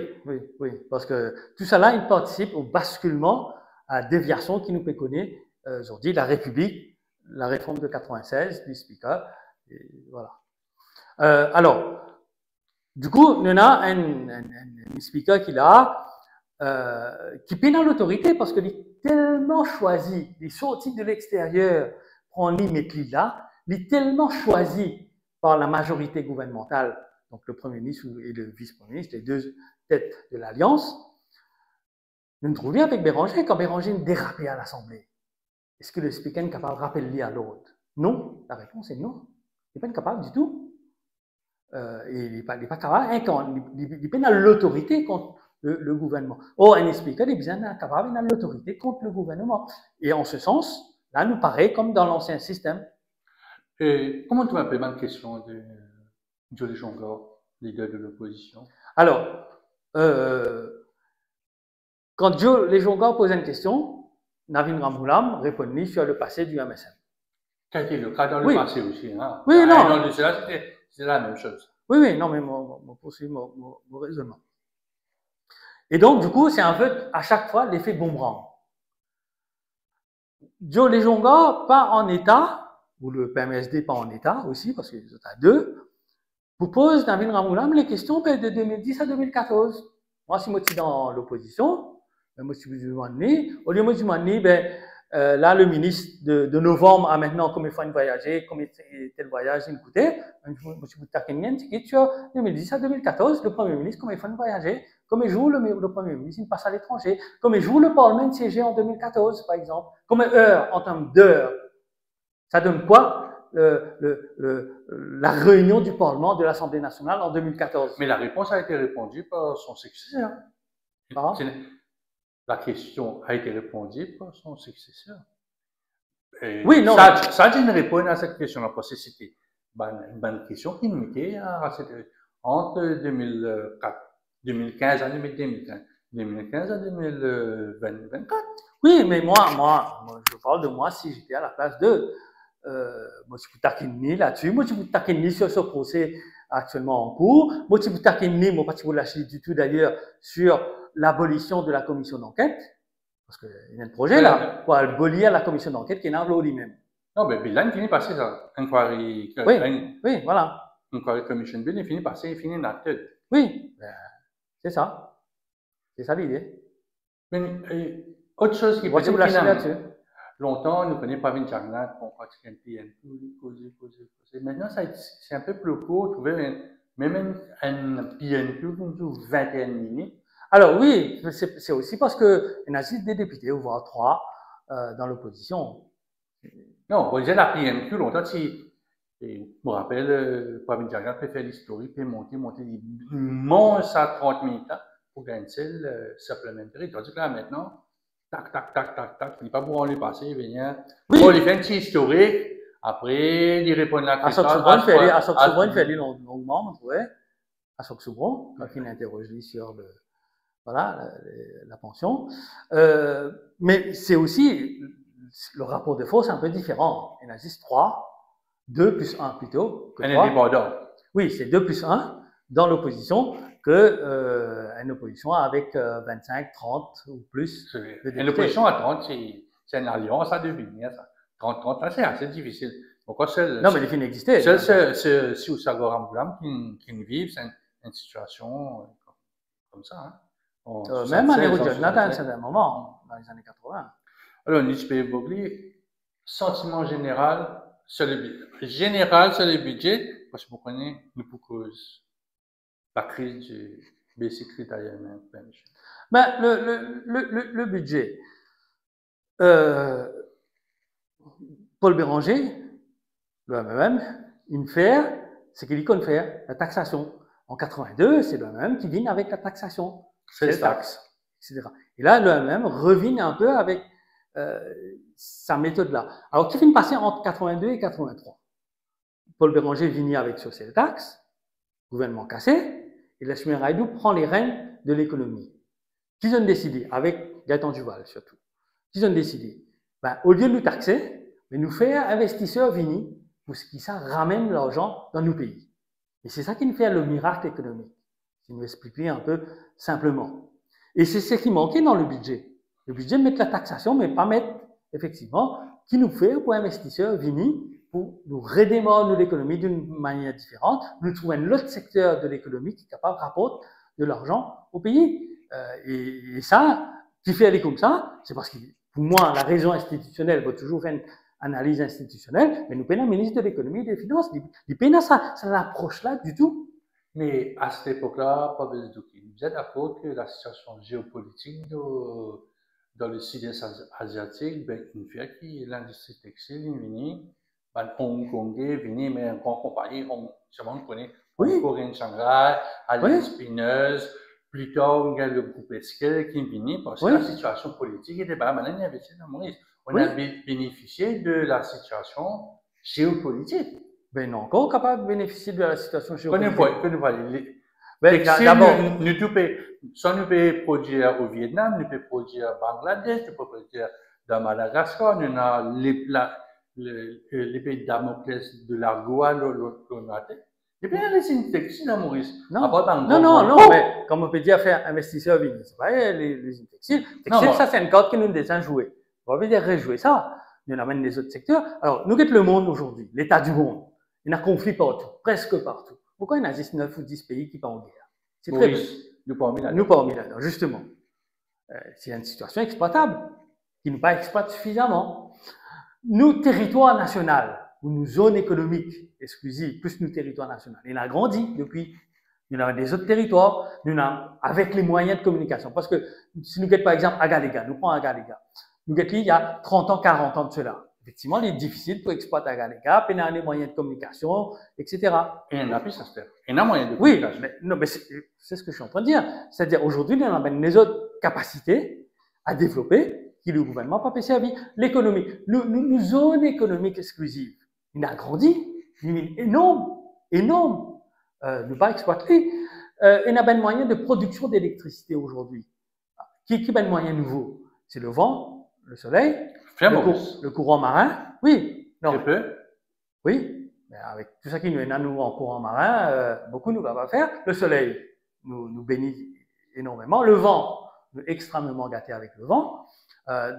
parce que tout ça là, il participe au basculement, à la déviation qui nous peut connaître aujourd'hui, la République, la réforme de 96 du speaker, et voilà. Alors, du coup, on a un speaker qui peine l'autorité parce qu'il est tellement choisi, il est sorti de l'extérieur, prend lui, mettre lui là, il est tellement choisi par la majorité gouvernementale, donc le Premier ministre et le Vice-Premier ministre, les deux têtes de l'Alliance. Nous nous trouvions avec Béranger, quand Béranger dérapait à l'Assemblée. Est-ce que le speaker est capable de rappeler à l'autre? Non, la réponse est non. Il n'est pas capable du tout. Il n'est pas capable, il n'a pas l'autorité contre le gouvernement. Or, un speaker est bien capable de l'autorité contre le gouvernement. Et en ce sens, là, nous paraît comme dans l'ancien système. Et comment tu m'appelles ma question de Jolly Jonga? leader de l'opposition. Alors, quand Joe Lejonga posait une question, Navin Ramgoolam répondit sur le passé du MSM. Ça a été le cas dans le Oui. passé aussi. Hein. Oui, non. Un an de cela, c'était la même chose. Oui, oui, non, mais on poursuit mon raisonnement. Et donc, du coup, c'est un peu, à chaque fois, l'effet boomerang. Joe Lejonga, pas en état, ou le PMSD pas en état aussi, parce qu'ils sont à deux, vous pose Navin Ramgoolam les questions de 2010 à 2014. Moi, si je suis dans l'opposition, moi, je suis au lieu de me dire, là, le ministre de novembre a maintenant combien de fois voyagé, combien tel voyage il coûtait. Je suis dit, sur 2010 à 2014, le Premier ministre, combien de fois voyagé, combien de jours le Premier ministre il passe à l'étranger, combien de jours le Parlement siégé en 2014, par exemple, combien d'heures en termes d'heures. Ça donne quoi la réunion du Parlement de l'Assemblée nationale en 2014? Mais la réponse a été répondue par son successeur. La question a été répondue par son successeur. Et oui, non. Ça, j'ai une réponse à cette question-là, parce que c'était une bonne question qui nous mettait entre 2015 à 2015. 2015 à 2024. Oui, mais moi, je parle de moi si j'étais à la place de moi, je peux taquiner là-dessus. Moi, je peux taquiner sur ce procès actuellement en cours. Moi, je peux taquiner, moi, pas de lâcher du tout d'ailleurs, sur l'abolition de la commission d'enquête. Parce qu'il y a un projet là, pour abolir la commission d'enquête qui est dans l'eau lui-même. Non, mais Bill finit par ça. Inquiry. Oui, voilà. Inquiry Commission Bill, il finit par ça, il finit enacted. Oui, c'est ça. C'est ça l'idée. Mais autre chose qui peut être là-dessus. Longtemps, on ne connaît pas Vinjarnat, on pratique un PNQ, causer. Maintenant, c'est un peu plus court, trouver même un PNQ qui dure 21 minutes. Alors oui, c'est aussi parce qu'il y en a des députés, voire 3, dans l'opposition. Non, on disait la PNQ, longtemps, je me rappelle, Pravin Jarnat peut faire l'historique, puis monter, il monte ça 30 minutes pour gagner le supplémentaire. Tandis que là, maintenant, tac, il n'est pas pour en lui passer, il vient. Oui. Bon, il fait un petit historique, après, il répond à la question. À Souk-Soubron, il fait longuement, ouais. À Souk-Soubron, quand il interroge sur la pension. Mais c'est aussi, le rapport de force est un peu différent. Il y en a juste 3, 2 plus 1 plutôt. Un indépendant. Oui, c'est 2 plus 1 dans l'opposition que une opposition avec 25, 30 ou plus. Une opposition à 30, c'est une alliance à devenir. 30, c'est assez difficile. Pourquoi non, mais les films existaient. C'est si Oussago Ramgoolam qui vivent, c'est une situation comme ça. Hein. Même à Nérodjot, à un certain moment, dans les années 80. Alors, Nispe Bogli, sentiment général sur le budget, parce que vous connaissez, nous cause la crise du Basic Retirement Pension. Ben, le budget. Paul Béranger, le MMM, il fait ce qu'il dit faire, la taxation. En 82, c'est le MMM qui vient avec la taxation. C'est les taxes. Etc. Et là, le MMM revient un peu avec sa méthode-là. Alors, qui vient passer entre 82 et 83? Paul Béranger vient avec sur ses taxes, gouvernement cassé, et Lakshmi Raidu prend les rênes de l'économie. Qu'ils ont décidé, avec Gaëtan Duval surtout, qu'ils ont décidé, au lieu de nous taxer, mais nous faire investisseurs venir pour ce qui ça ramène l'argent dans nos pays. Et c'est ça qui nous fait le miracle économique. Si nous expliquons un peu simplement. Et c'est ce qui manquait dans le budget. Le budget mettre la taxation, mais pas mettre, effectivement, qui nous fait pour investisseurs venir pour nous redémarrer l'économie d'une manière différente, nous trouver un autre secteur de l'économie qui est capable de rapporter de l'argent au pays. Et ça, qui fait aller comme ça, c'est parce que, pour moi, la raison institutionnelle va toujours faire une analyse institutionnelle, mais nous payons un ministre de l'économie et des finances. Il paye ça l'approche-là du tout. Mais à cette époque-là, Pavel Douki, vous êtes d'accord que la situation géopolitique dans le sud-est asiatique, une fois que l'industrie textile est venue, Hong Kongais venir, mais une grande compagnie, on connaît Hong Kong, Shanghai, Alliance Spineuse, plus tard, il y a le groupe Esquel qui est venu parce que la situation politique était pas mal investi dans Maurice. On a bénéficié de la situation géopolitique. Ben, non, encore capable de bénéficier de la situation géopolitique. Ben, d'abord, si nous pouvons produire au Vietnam, nous pouvons produire au Bangladesh, nous pouvons produire dans Madagascar, nous avons les pays de Damoclès de l'Argoa, et puis, il y a les insecticides, Maurice. Non, non, mais comme on peut dire, faire investisseur, c'est pas les insecticides. Ça, c'est une carte que nous devons jouer. On va dire rejouer ça. Nous amène les autres secteurs. Alors, nous guettons le monde aujourd'hui, l'état du monde. Il y a un conflit partout, presque partout. Pourquoi il y a 9 ou 10 pays qui sont en guerre? C'est très peu. Nous pas mis là-dedans, justement. C'est une situation exploitable, qui nous pas exploite suffisamment. Nous, territoire national, ou nous, zone économique exclusive, plus nous, territoire national, il a grandi depuis. Nous avons des autres territoires, nous avons, avec les moyens de communication. Parce que si nous guettons par exemple Agalega, nous prenons Agalega. Nous guettons il y a 30 ans, 40 ans de cela. Effectivement, il est difficile pour exploiter Agalega, puis il y a les moyens de communication, etc. Et il y en a plus, ça se fait. Il y en a moyens de communication. Oui, mais c'est ce que je suis en train de dire. C'est-à-dire, aujourd'hui, nous avons les autres capacités à développer qui le gouvernement n'a pas fait servir. L'économie, nous zone économique exclusive, il a grandi, il est énorme. Ne pas exploiter. Il y a un moyen de production d'électricité aujourd'hui. Qui est un moyen nouveau? C'est le vent, le soleil, le courant marin. Oui. Non. Oui. Mais avec tout ça qui nous est nous en courant marin, beaucoup nous va pas faire. Le soleil nous bénit énormément. Le vent, nous extrêmement gâté avec le vent.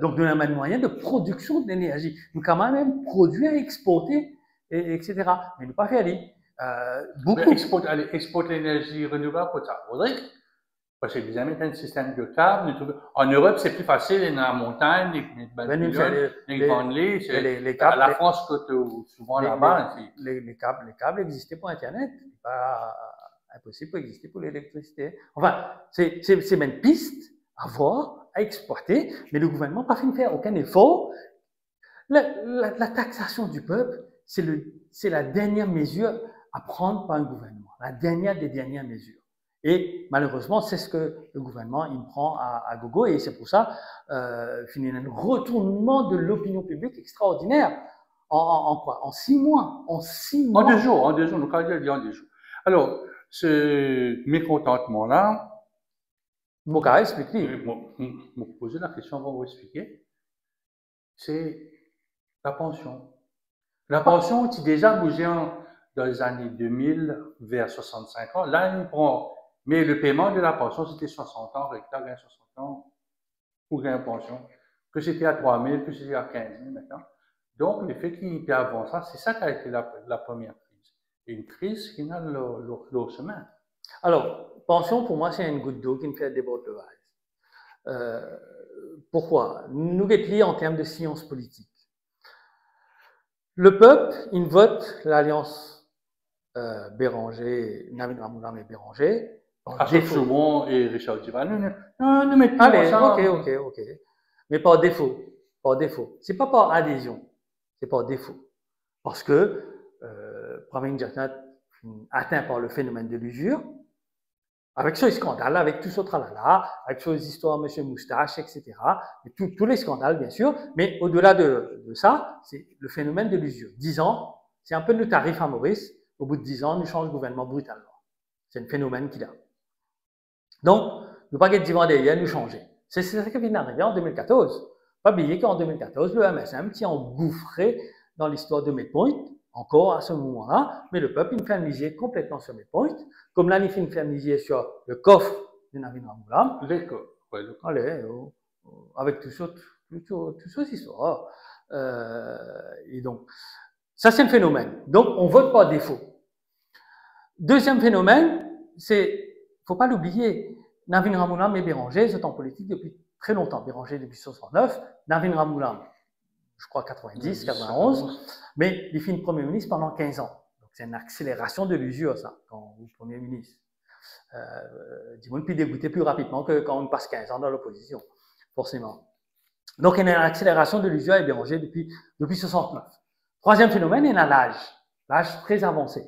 Donc nous avons un moyen de production d'énergie. Nous quand même produire, exporter, etc. Mais nous pas faire beaucoup. Exporter l'énergie renouvelable pour ça. Parce que vous avez un système de câbles. En Europe, c'est plus facile, dans la montagne, les grandes lignes. La France, souvent là-bas. Les câbles existaient pour Internet. C'est pas impossible pour exister pour l'électricité. Enfin, c'est une piste à voir, à exploiter, mais le gouvernement n'a pas fait de faire aucun effort. La taxation du peuple, c'est la dernière mesure à prendre par un gouvernement, la dernière des dernières mesures. Et malheureusement, c'est ce que le gouvernement il prend à gogo, et c'est pour ça qu'il y a un retournement de l'opinion publique extraordinaire. En quoi? En 6 mois. En 6 mois. En 2 jours, nous avons dit en 2 jours. Alors, ce mécontentement-là, je vais expliquer. Je vais poser la question, on va vous expliquer. C'est la pension. La pension, qui déjà bougé dans les années 2000 vers 65 ans. Là, il prend. Mais le paiement de la pension, c'était 60 ans, rectangle, 60 ans, pour une pension. Que c'était à 3 000, que c'était à 15 000 maintenant. Donc, le fait qu'il était avant ça, c'est ça qui a été la première crise. Et une crise qui n'a le chemin. Alors, pension, pour moi, c'est une goutte d'eau qui me fait déborder le vase. Pourquoi? Nous guettons en termes de science politique. Le peuple, il vote l'alliance Béranger, Navin Ramoulam et Béranger. Souvent et Richard Divan, nous mettons ça. Ok. Mais par défaut. C'est pas par adhésion. C'est par défaut. Parce que, Pravin Gjagnat atteint par le phénomène de l'usure, avec ce scandale, avec tout ce tralala, avec ces histoires Monsieur Moustache, etc. Et tous les scandales, bien sûr. Mais au-delà de ça, c'est le phénomène de l'usure. 10 ans, c'est un peu le tarif à Maurice. Au bout de 10 ans, nous change le gouvernement brutalement. C'est un phénomène qu'il a. Donc, nous pas être divans derrière, nous changer. C'est ça qui vient d'arriver en 2014. Pas oublier qu'en 2014, le MSM s'est engouffré dans l'histoire de Medpoint, encore à ce moment-là, mais le peuple, il fait un complètement sur Medpoint, comme là, il fait un sur le coffre de Navin Ramoulam. Allez, avec tout ça, histoire. Et donc, ça, c'est un phénomène. Donc, on vote par défaut. Deuxième phénomène, faut pas l'oublier, Navin Ramoulam et Béranger sont en politique depuis très longtemps. Béranger depuis 69, Navin Ramoulam, je crois 90, 91, mais il finit Premier ministre pendant 15 ans. Donc c'est une accélération de l'usure, ça, quand vous êtes Premier ministre. Dis-moi, puis dégoûter plus rapidement que quand on passe 15 ans dans l'opposition, forcément. Donc il y a une accélération de l'usure et Béranger depuis 69. Troisième phénomène, il y a l'âge très avancé.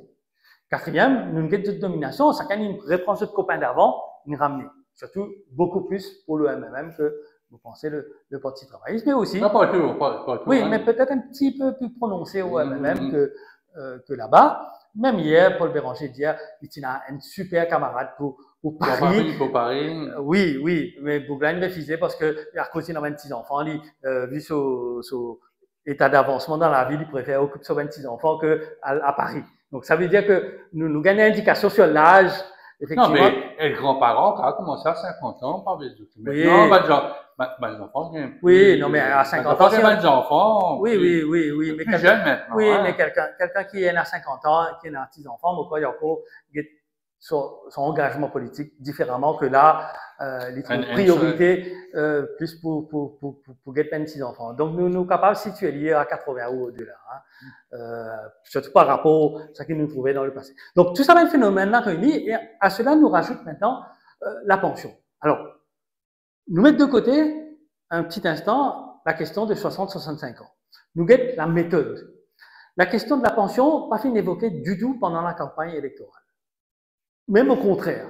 Quatrième, nous avons une domination, chacun reprend ce copain d'avant, une ramener. Surtout beaucoup plus pour le MMM que vous pensez le Parti travailliste, mais aussi. Pas tout, oui, mais peut-être un petit peu plus prononcé au MMM que que là-bas. Même hier, Paul Béranger disait, il a un super camarade pour Paris. Pour Paris. Oui, oui, mais Bouglan refusait parce que, à cause il a 26 enfants, vu son état d'avancement dans la ville, il préfère occuper ses 26 enfants qu'à Paris. Donc, ça veut dire que nous gagnons une indication sur l'âge, effectivement. Non, mais les grands-parents, quand commencé à 50 ans, pas besoin de Oui. non, mes enfants, oui, non, mais à 50 ans, c'est mes enfants. Oui, mais plus jeunes maintenant. Oui, mais quelqu'un qui est à 50 ans, qui est à 6 enfants, mais quoi, il y a encore son engagement politique différemment que là, les priorités plus pour get 26 enfants. Donc, nous sommes capables de situer liés à 80 ou au-delà. Surtout par rapport à ce que nous trouvions dans le passé. Donc, tout ça va être phénomène-là réuni, et à cela, nous rajoute maintenant la pension. Alors, nous mettons de côté, un petit instant, la question de 60-65 ans. Nous guettons la méthode. La question de la pension, pas fin d'évoquer du tout pendant la campagne électorale. Même au contraire.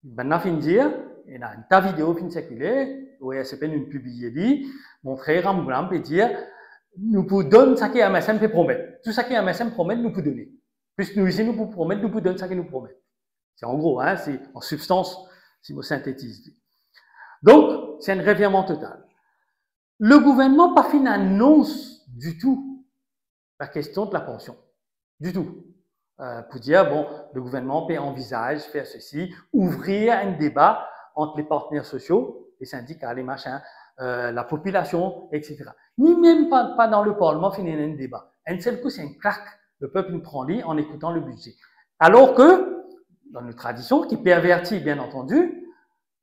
Maintenant, fin de dire, il y a une tas de vidéos qui circulent, où il s'appelle une publiée, montrer Ramboulam et dire, nous pouvons donner ce que MSM peut promettre. Tout ce que MSM promet, nous pouvons donner. Plus nous ici, nous pouvons promettre, nous pouvons donner ce qu'ils nous promettent. C'est en gros, hein, c'est en substance, si je synthétise. Donc, c'est un revirement total. Le gouvernement pas fait une annonce du tout la question de la pension. Du tout. Pour dire, bon, le gouvernement peut envisager faire ceci, ouvrir un débat entre les partenaires sociaux, les syndicats, les machins, la population, etc. Ni même pas dans le Parlement finir un débat. Un seul coup, c'est un claque. Le peuple prend lit en écoutant le budget. Alors que, dans nos traditions, qui pervertit, bien entendu,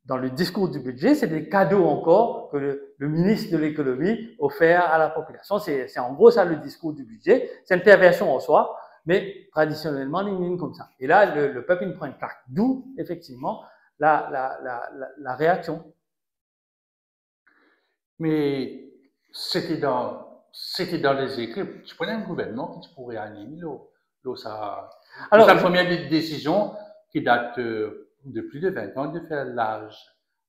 dans le discours du budget, c'est des cadeaux encore que le ministre de l'économie offert à la population. C'est en gros ça le discours du budget. C'est une perversion en soi, mais traditionnellement, il est comme ça. Et là, le peuple il prend une claque. D'où, effectivement, la réaction. Mais c'était dans les écrits. Tu prenais un gouvernement qui pourrait animer ça. Alors, c'est la première décision qui date de plus de 20 ans de faire l'âge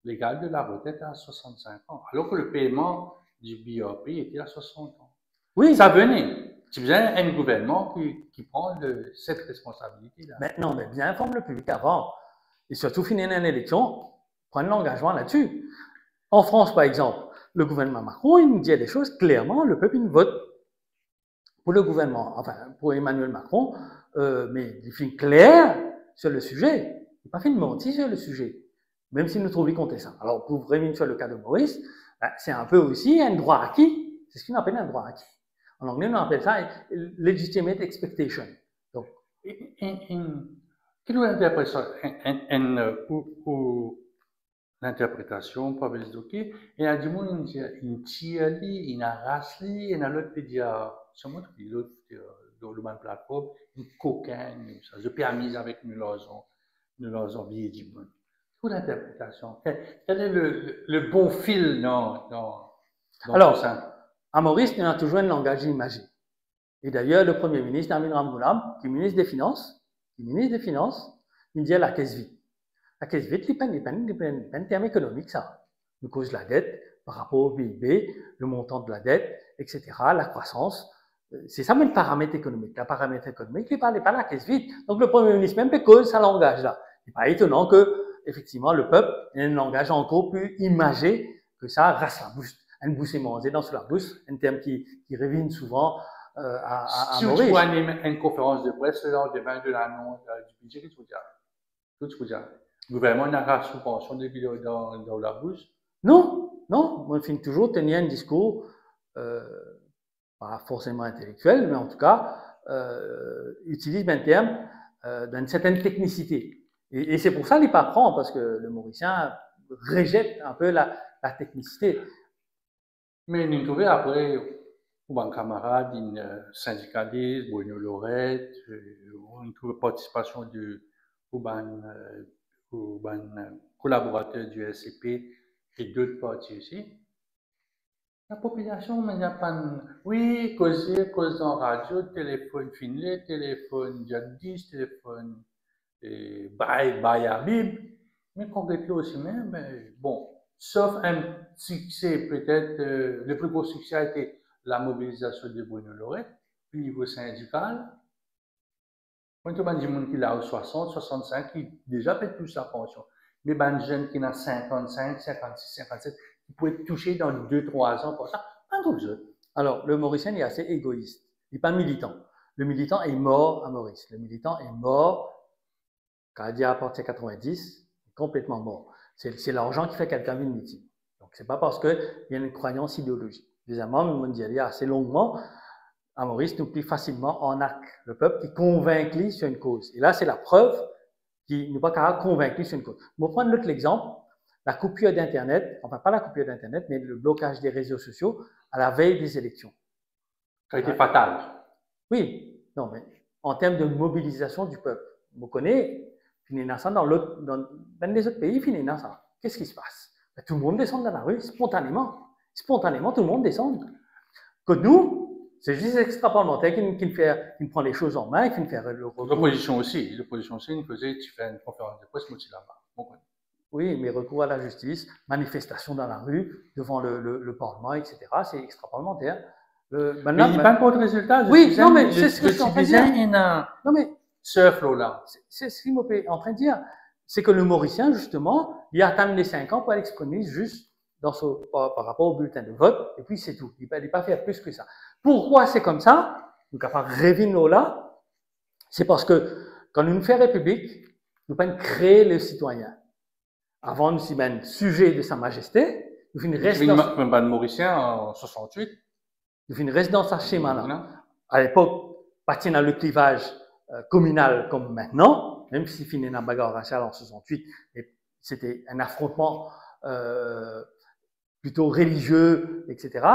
légal de la retraite à 65 ans, alors que le paiement du BOP était à 60 ans. Oui, ça venait. Tu faisais un gouvernement qui prend cette responsabilité-là. Mais non, mais bien informe le public avant. Et surtout, finir une élection, prendre l'engagement là-dessus. En France, par exemple, le gouvernement Macron, il nous dit des choses clairement, le peuple il vote pour le gouvernement, enfin, pour Emmanuel Macron, mais il fait clair sur le sujet. Il n'a pas fait de mentir sur le sujet, même s'il nous trouve contestant. Alors, pour revenir sur le cas de Maurice, c'est un peu aussi un droit acquis. C'est ce qu'on appelle un droit acquis. En anglais, on appelle ça legitimate expectation. Donc, quelle est l'interprétation l'interprétation par les dossiers et à du monde une tiali une arrasli et l'autre peut dire c'est moi qui l'autre dans le même plateforme une cocaïne ça je permis avec nous leurs billets du monde. Quelle l'interprétation, quel est le bon fil dans alors ça? À Maurice il y a toujours un langage imagé et d'ailleurs le premier ministre Amin Ramboulam qui est ministre des Finances il dit à la caisse vide. La caisse vide, il y a un terme économique, ça. Nous cause la dette par rapport au PIB, le montant de la dette, etc., la croissance. C'est ça, même le paramètre économique. Le paramètre économique, il ne parlait pas de la caisse vide. Donc, le Premier ministre, même, cause ça langage là. Il n'est pas étonnant que, effectivement, le peuple ait un langage encore plus imagé que ça, race la bouche. Une bouche est mangée dans la bouche, un terme qui revient souvent à Maurice. Si tu animes une conférence de presse le lendemain de l'annonce du budget, qu'est-ce que tu veux dire? Le gouvernement n'a pas de subvention de vidéos dans la bouche? Non. Moi, je finis toujours tenir un discours, pas forcément intellectuel, mais en tout cas, utilise un terme d'une certaine technicité. Et c'est pour ça qu'il pas prend, parce que le Mauricien rejette un peu la technicité. Mais nous trouvons après, un camarade, une syndicaliste, Bruno Lorette, on trouve participation de collaborateurs du SCP et d'autres partis aussi. La population, il n'y a pas oui, cause en radio, téléphone Finlay, téléphone Jadis, téléphone Bayabib, mais concrètement aussi même, bon, sauf un succès peut-être, le plus gros succès a été la mobilisation de Bruno Lorette au niveau syndical, Quand tu as des gens qui ont 60, 65, qui déjà fait plus sa pension. Mais des jeunes qui ont 55, 56, 57, qui peuvent être touchés dans 2-3 ans pour ça, pas tout ça. Alors, le Mauricien est assez égoïste. Il n'est pas militant. Le militant est mort à Maurice. Le militant est mort, quand il dit à partir de 90, complètement mort. C'est l'argent qui fait quelqu'un une meeting. Donc, c'est pas parce qu'il y a une croyance idéologique. Deuxièmement, nous dit assez longuement, à Maurice, nous plie facilement en acte le peuple qui convainc sur une cause. Et là, c'est la preuve qui n'est pas capable de convaincre sur une cause. Je vais prendre l'autre exemple, la coupure d'Internet, enfin pas la coupure d'Internet, mais le blocage des réseaux sociaux à la veille des élections. Ça a été fatal. Oui, non, mais en termes de mobilisation du peuple, vous connaissez, dans les autres pays, qu'est-ce qui se passe? Ben, tout le monde descend dans la rue, spontanément. Spontanément, tout le monde descend. Que nous, c'est juste extra-parlementaire qui prend les choses en main, qui fait le recours. L'opposition aussi, il faisait, tu fais une conférence de presse, moi, tu là-bas. Bon, oui, mais recours à la justice, manifestation dans la rue, devant le Parlement, etc. C'est extra-parlementaire. Mais il n'y a pas de résultat. Oui, non, mais c'est ce que je suis en train de dire. Non, mais c'est là. C'est ce qu'il est en train de dire. C'est que le Mauricien, justement, il attend les 5 ans pour l'exprimer juste par rapport au bulletin de vote, et puis c'est tout. Il ne peut pas faire plus que ça. Pourquoi c'est comme ça? Nous avons rêvé là. C'est parce que quand nous faisons République, nous pouvons créer le citoyen. Avant, nous sommes sujet de Sa Majesté. Nous faisons une résidence. Même Mauricien en 68. Nous faisons une résidence à schéma-là. À l'époque, pas dans le clivage communal comme maintenant, même si fini dans la bagarre raciale en 68, c'était un affrontement plutôt religieux, etc.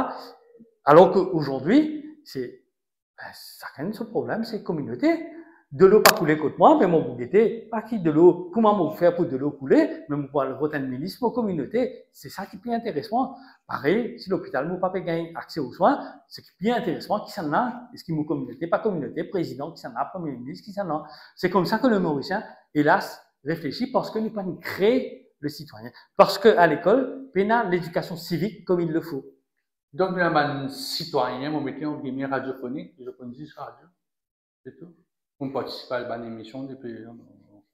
Alors qu'aujourd'hui, chacun son problème, c'est communauté. De l'eau pas couler contre moi, mais mon bougueté, pas qui de l'eau, comment vous faire pour de l'eau couler, mais vous pouvez le voter de milice pour communauté. C'est ça qui est plus intéressant. Pareil, si l'hôpital n'a pas gagné accès aux soins, c'est qui est plus intéressant, qui s'en a, est-ce qu'il m'a communauté, pas communauté, président, qui s'en a, premier ministre, qui s'en a. C'est comme ça que le Mauricien, hélas, réfléchit parce que nous pas créer le citoyen. Parce qu'à l'école, on a l'éducation civique comme il le faut. Donc, nous avons un citoyen, on mettait en guillemets radiophonique, je connais 10 radios, c'est tout. On participe à une émission depuis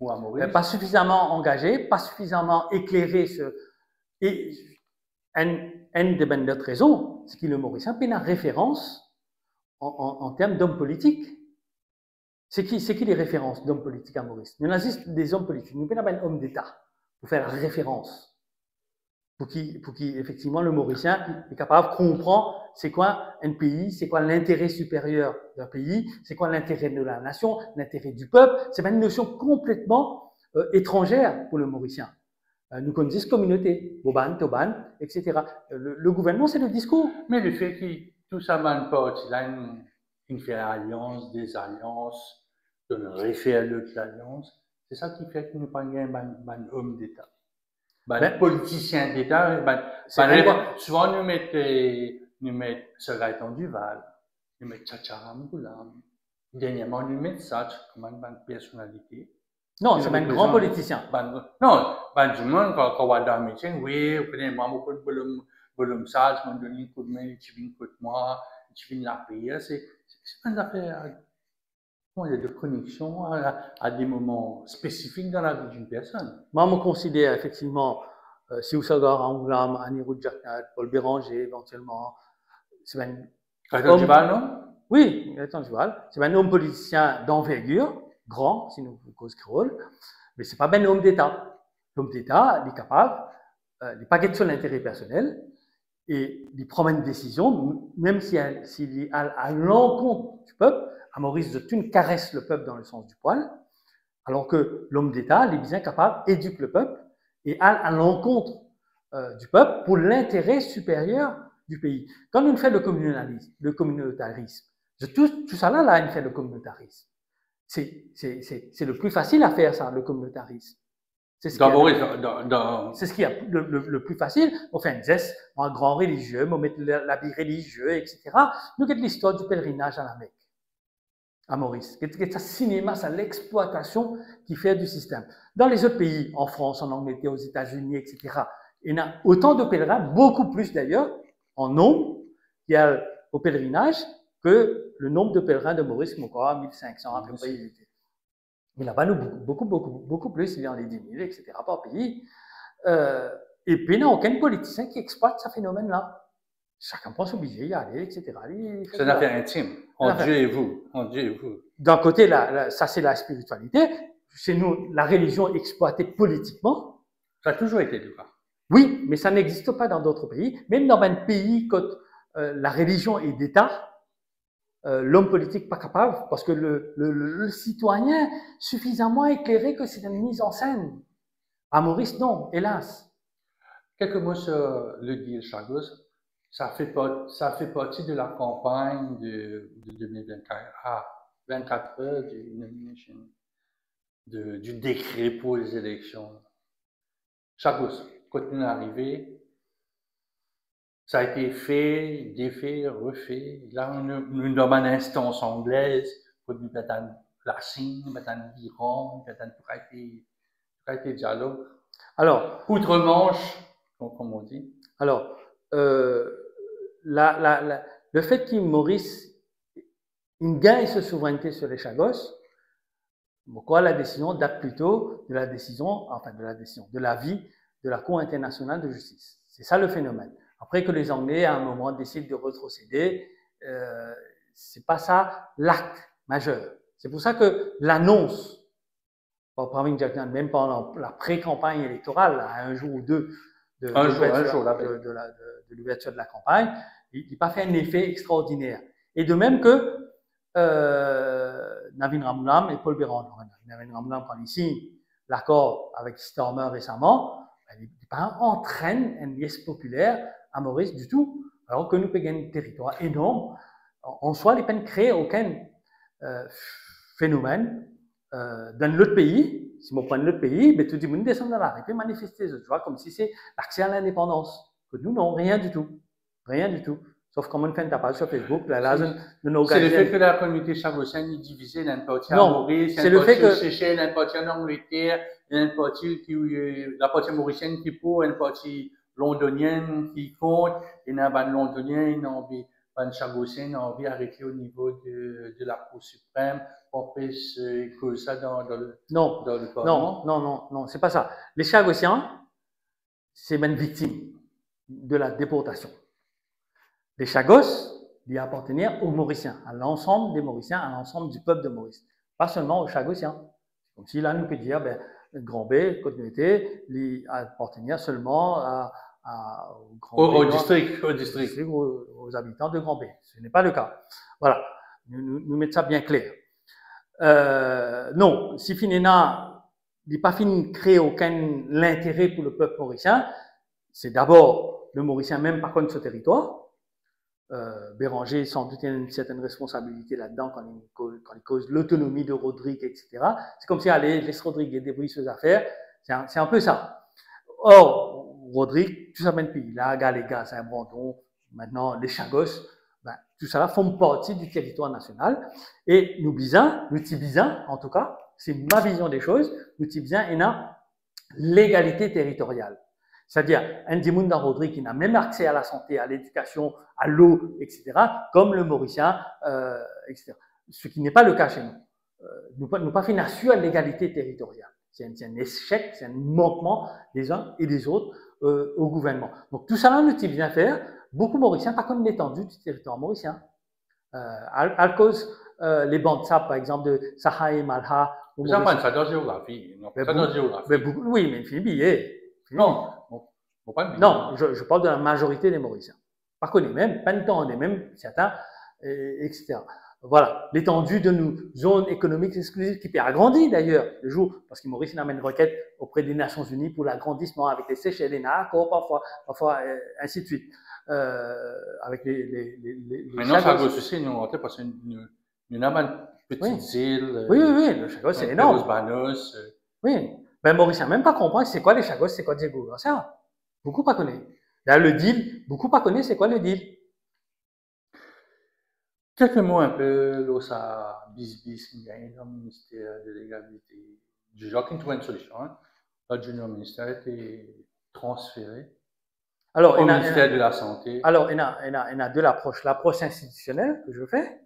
ou à Maurice. Pas suffisamment engagé, pas suffisamment éclairé sur. Et une des bonnes d'autres raisons, c'est que le Mauricien a une référence en termes d'hommes politiques. C'est qui les références d'hommes politiques à Maurice? Il y en a juste des hommes politiques. Nous n'avons pas un homme d'État pour faire référence. Pour qui, effectivement, le Mauricien est capable de comprendre c'est quoi un pays, c'est quoi l'intérêt supérieur d'un pays, c'est quoi l'intérêt de la nation, l'intérêt du peuple. C'est pas une notion complètement étrangère pour le Mauricien. Nous connaissons communauté, Boban, Toban, etc. Le gouvernement, c'est le discours. Mais le fait que tout ça mène pas, il a une fait alliance, des alliances, de référer l'autre alliance, c'est ça qui fait que nous pas un homme d'État. Politicien d'État, souvent nous mettons Sergaiton Duval, nous mettons Tchatcharam Goulam. Dernièrement, nous mettons ça comme une personnalité. Non, c'est un grand politicien. Non, du monde, quand on va dans le meeting, oui, vous connaissez, moi, beaucoup de volume ça, je m'en donne un coup de main, tu viens de moi, tu viens de la prière, c'est pas une affaire de connexion à des moments spécifiques dans la vie d'une personne. Moi, je me considère effectivement, si vous savez, Anglam, Anirudh Jaknath, Paul Béranger, éventuellement, c'est un Gaëtan Duval, non? Oui, Gaëtan Duval. C'est un homme politicien d'envergure, grand, sinon vous cause créole, mais c'est pas un homme d'État. L'homme d'État, il est capable, il n'est pas guette sur l'intérêt personnel, et il prend une décision, même s'il est à l'encontre du peuple. À Maurice, Zotun caresse le peuple dans le sens du poil, alors que l'homme d'État, il est bien capable, éduque le peuple et à l'encontre du peuple pour l'intérêt supérieur du pays. Quand on fait le communautarisme, tout ça là, on fait le communautarisme. C'est le plus facile à faire, ça, le communautarisme. C'est ce qui est le plus facile. On fait un geste, un grand religieux, on met l'habit religieux, etc. Nous avons l'histoire du pèlerinage à la Mecque, à Maurice. C'est un cinéma, c'est l'exploitation qui fait du système. Dans les autres pays, en France, en Angleterre, aux États-Unis, etc., il y a autant de pèlerins, beaucoup plus d'ailleurs, en nombre, qui a au pèlerinage, que le nombre de pèlerins de Maurice, mon corps, 1500 à peu près. Mais là-bas, nous, beaucoup plus, il y en a 10 000, etc., par pays. Et puis, il n'y a aucun politicien qui exploite ce phénomène-là. Chacun pense obligé d'y aller, etc. C'est une affaire intime, entre Dieu et vous. Entre Dieu et vous. D'un côté, ça c'est la spiritualité. Chez nous, la religion exploitée politiquement. Ça a toujours été le cas. Oui, mais ça n'existe pas dans d'autres pays. Même dans un pays où la religion est d'État, l'homme politique pas capable, parce que le citoyen suffisamment éclairé que c'est une mise en scène. À Maurice, non, hélas. Quelques mots sur le deal Chagos. Ça fait partie de la campagne de 2024 à 24 heures du nomination, du décret pour les élections. Chagos continue à arriver. Ça a été fait, défait, refait. Là, nous avons une instance anglaise pour nous mettre la signe, mettre un biron, mettre un dialogue. Alors, outre-Manche, comme on dit. Alors, le fait qu'il Maurice gagne sa souveraineté sur les Chagos, pourquoi la décision date plutôt de de l'avis de la Cour internationale de justice. C'est ça le phénomène. Après que les Anglais, à un moment, décident de retrocéder, c'est pas ça l'acte majeur. C'est pour ça que l'annonce, même pendant la pré-campagne électorale, à un jour ou deux, de l'ouverture de la campagne, il n'a pas fait un effet extraordinaire. Et de même que Navin Ramgoolam et Paul Béran. Navin Ramgoolam, quand il signe l'accord avec Stormer récemment, il entraîne un liesse populaire à Maurice du tout, alors que nous payons un territoire énorme. En soi, il ne crée aucun phénomène dans l'autre pays. Si on prend l'autre pays, tout le monde descend dans la rue et manifester, tu vois, comme si c'est l'accès à l'indépendance. Que nous, non, rien du tout. Rien du tout. Sauf comme on fait un tapage sur Facebook, c'est le fait que la communauté chagossienne est divisée dans une partie à Maurice, c'est le fait que Seychelles, dans une partie en Angleterre, une partie la partie mauricienne qui pour, une partie londonienne qui compte, et dans une londonienne, une chagossienne, on veut arrêter au niveau de la Cour suprême, on puisse que ça dans le Parlement. Non, c'est pas ça. Les chagossiens, c'est une victime de la déportation. Les Chagos, ils appartenaient aux Mauriciens, à l'ensemble des Mauriciens, à l'ensemble du peuple de Maurice, pas seulement aux Chagossiens. Comme si là, nous peut dire, Grand B, continuité, ils appartenaient seulement au district, aux habitants de Grand B. Ce n'est pas le cas. Voilà, nous mettons ça bien clair. Non, si Finena n'est pas fini de créer aucun l'intérêt pour le peuple mauricien, c'est d'abord le Mauricien même par contre ce territoire. Béranger sans doute a une certaine responsabilité là-dedans quand il cause l'autonomie de Rodrigue, etc. C'est comme si, allez, laisse Rodrigue débrouiller ses affaires. C'est un peu ça. Or, Rodrigue, tout ça même pays, là, Galéga, c'est un Brandon, maintenant les Chagos, tout ça là forme partie du territoire national. Et nous Tibizans, en tout cas, c'est ma vision des choses, nous Tibizans, il y a l'égalité territoriale. C'est-à-dire, un Dimoun dans Rodrigue qui n'a même accès à la santé, à l'éducation, à l'eau, etc., comme le Mauricien, etc. Ce qui n'est pas le cas chez nous. Nous pas fait à l'égalité territoriale. C'est un échec, c'est un manquement des uns et des autres au gouvernement. Donc tout ça là, nous bien faire. Beaucoup Mauriciens, pas comme l'étendue du territoire mauricien. À cause les bandes sap, par exemple, de Saha et Malha. Ça pas une géographie. Oui, mais il fait billet. Non, non, je parle de la majorité des Mauriciens. Pas qu'on est même, pas tant, on est même certains, etc. Voilà, l'étendue de nos zones économiques exclusives qui peut agrandir d'ailleurs le jour, parce que Maurice amène une requête auprès des Nations Unies pour l'agrandissement avec les Seychelles, les Nacos, parfois ainsi de suite. Avec les maintenant, ça va aussi nous monter parce que nous avons une petite île. Oui, le Chagos, c'est énorme. Oui, ben Mauricien même pas comprendre c'est quoi les Chagos, c'est quoi Diego Garcia. Beaucoup pas connaissent. Là, le deal, beaucoup pas connaissent c'est quoi le deal. Quelques mots un peu, là, ça bis, il y a un ministère de l'égalité. Du genre qui trouve une solution. Le junior ministère a été transféré au ministère de la Santé. Alors, il y a deux approches. L'approche institutionnelle que je fais,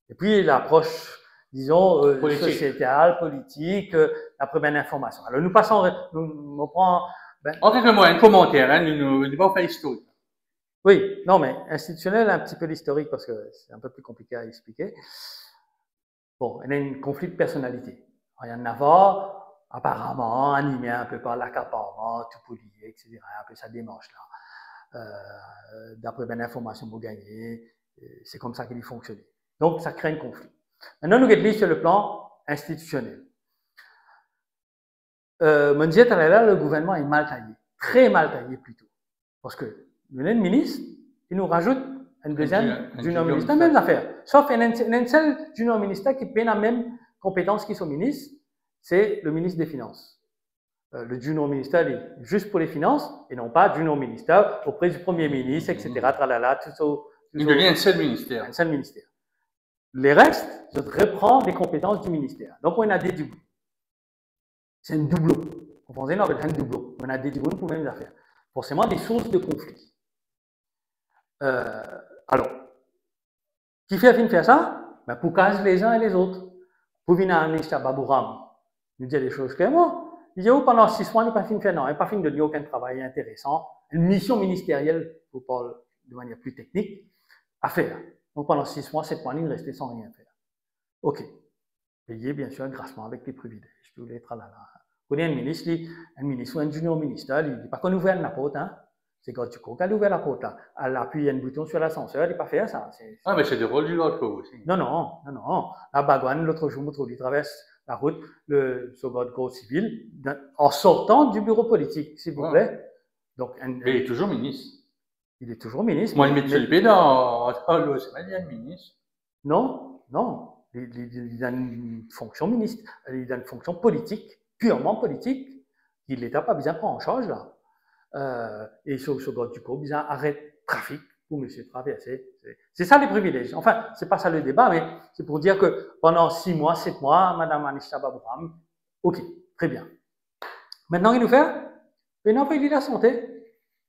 et puis l'approche disons, Politique. sociétale, politique, d'après bien information. Alors, nous passons, nous prenons, En quelques mots, un commentaire, hein, nous pas faire historique. oui, non, mais institutionnel, un petit peu l'historique parce que c'est un peu plus compliqué à expliquer. Bon, il y a un conflit de personnalité. Il y en a apparemment animé un peu par l'accaparement, tout polié, etc. Un peu sa démarche-là. D'après bien l'information que vous gagnez, c'est comme ça qu'il est fonctionné. Donc, ça crée un conflit. Maintenant, nous regardons sur le plan institutionnel. Me disait tout à l'heure, le gouvernement est mal taillé, très mal taillé plutôt. Parce que nous avons un ministre, il nous rajoute un deuxième junior ministre, même affaire. Sauf un seul junior ministre qui a la même compétence que son ministre, c'est le ministre des Finances. Le junior ministère est juste pour les finances et non pas junior ministère auprès du Premier ministre, etc. Tralala, tout ça. Il devient un seul ministère. Un seul ministère. Les restes, je reprends les compétences du ministère. Donc, on a des doublons. C'est un doublon. En français, on appelle un doublon. On a des doublons pour les mêmes affaires. Forcément, des sources de conflit. Alors, qui fait faire ça? Ben, pour caser les uns et les autres. Pour venir à un Babouram, nous dire des choses clairement. Il dit, oh, pendant 6 mois, il n'a pas fini de faire, non, il n'a pas fini de donner aucun travail intéressant, une mission ministérielle, pour parler de manière plus technique, à faire. Donc, pendant 6 mois, 7 mois, il restait sans rien faire. OK. Payé, bien sûr, grassement avec les privilèges, tous les tralala. Vous connaissez un ministre ou un junior ministre, il n'est pas qu'on ouvre la porte, hein. C'est quand tu cours qu'elle ouvre la porte, là. Elle appuie un bouton sur l'ascenseur, il n'est pas fait ça. Ah, mais c'est le rôle du l'autre aussi. Non. La Bagouane, l'autre jour, il traverse la route, le sauvegarde corps civil, en sortant du bureau politique, s'il vous plaît. Donc, mais il est toujours ministre. Il est toujours ministre. Moi, il met le pied dans le semaine, il est ministre. Non. Il a une fonction ministre, il a une fonction politique, purement politique, qui l'État pas besoin de prendre en charge, là. Et sur le sauvegarde du corps, besoin arrête trafic pour monsieur traverser. C'est ça les privilèges. Enfin, c'est pas ça le débat, mais c'est pour dire que pendant 6 mois, 7 mois, Madame Anisha Babouram, ok, très bien. Maintenant, il nous fait, maintenant, il dit la santé.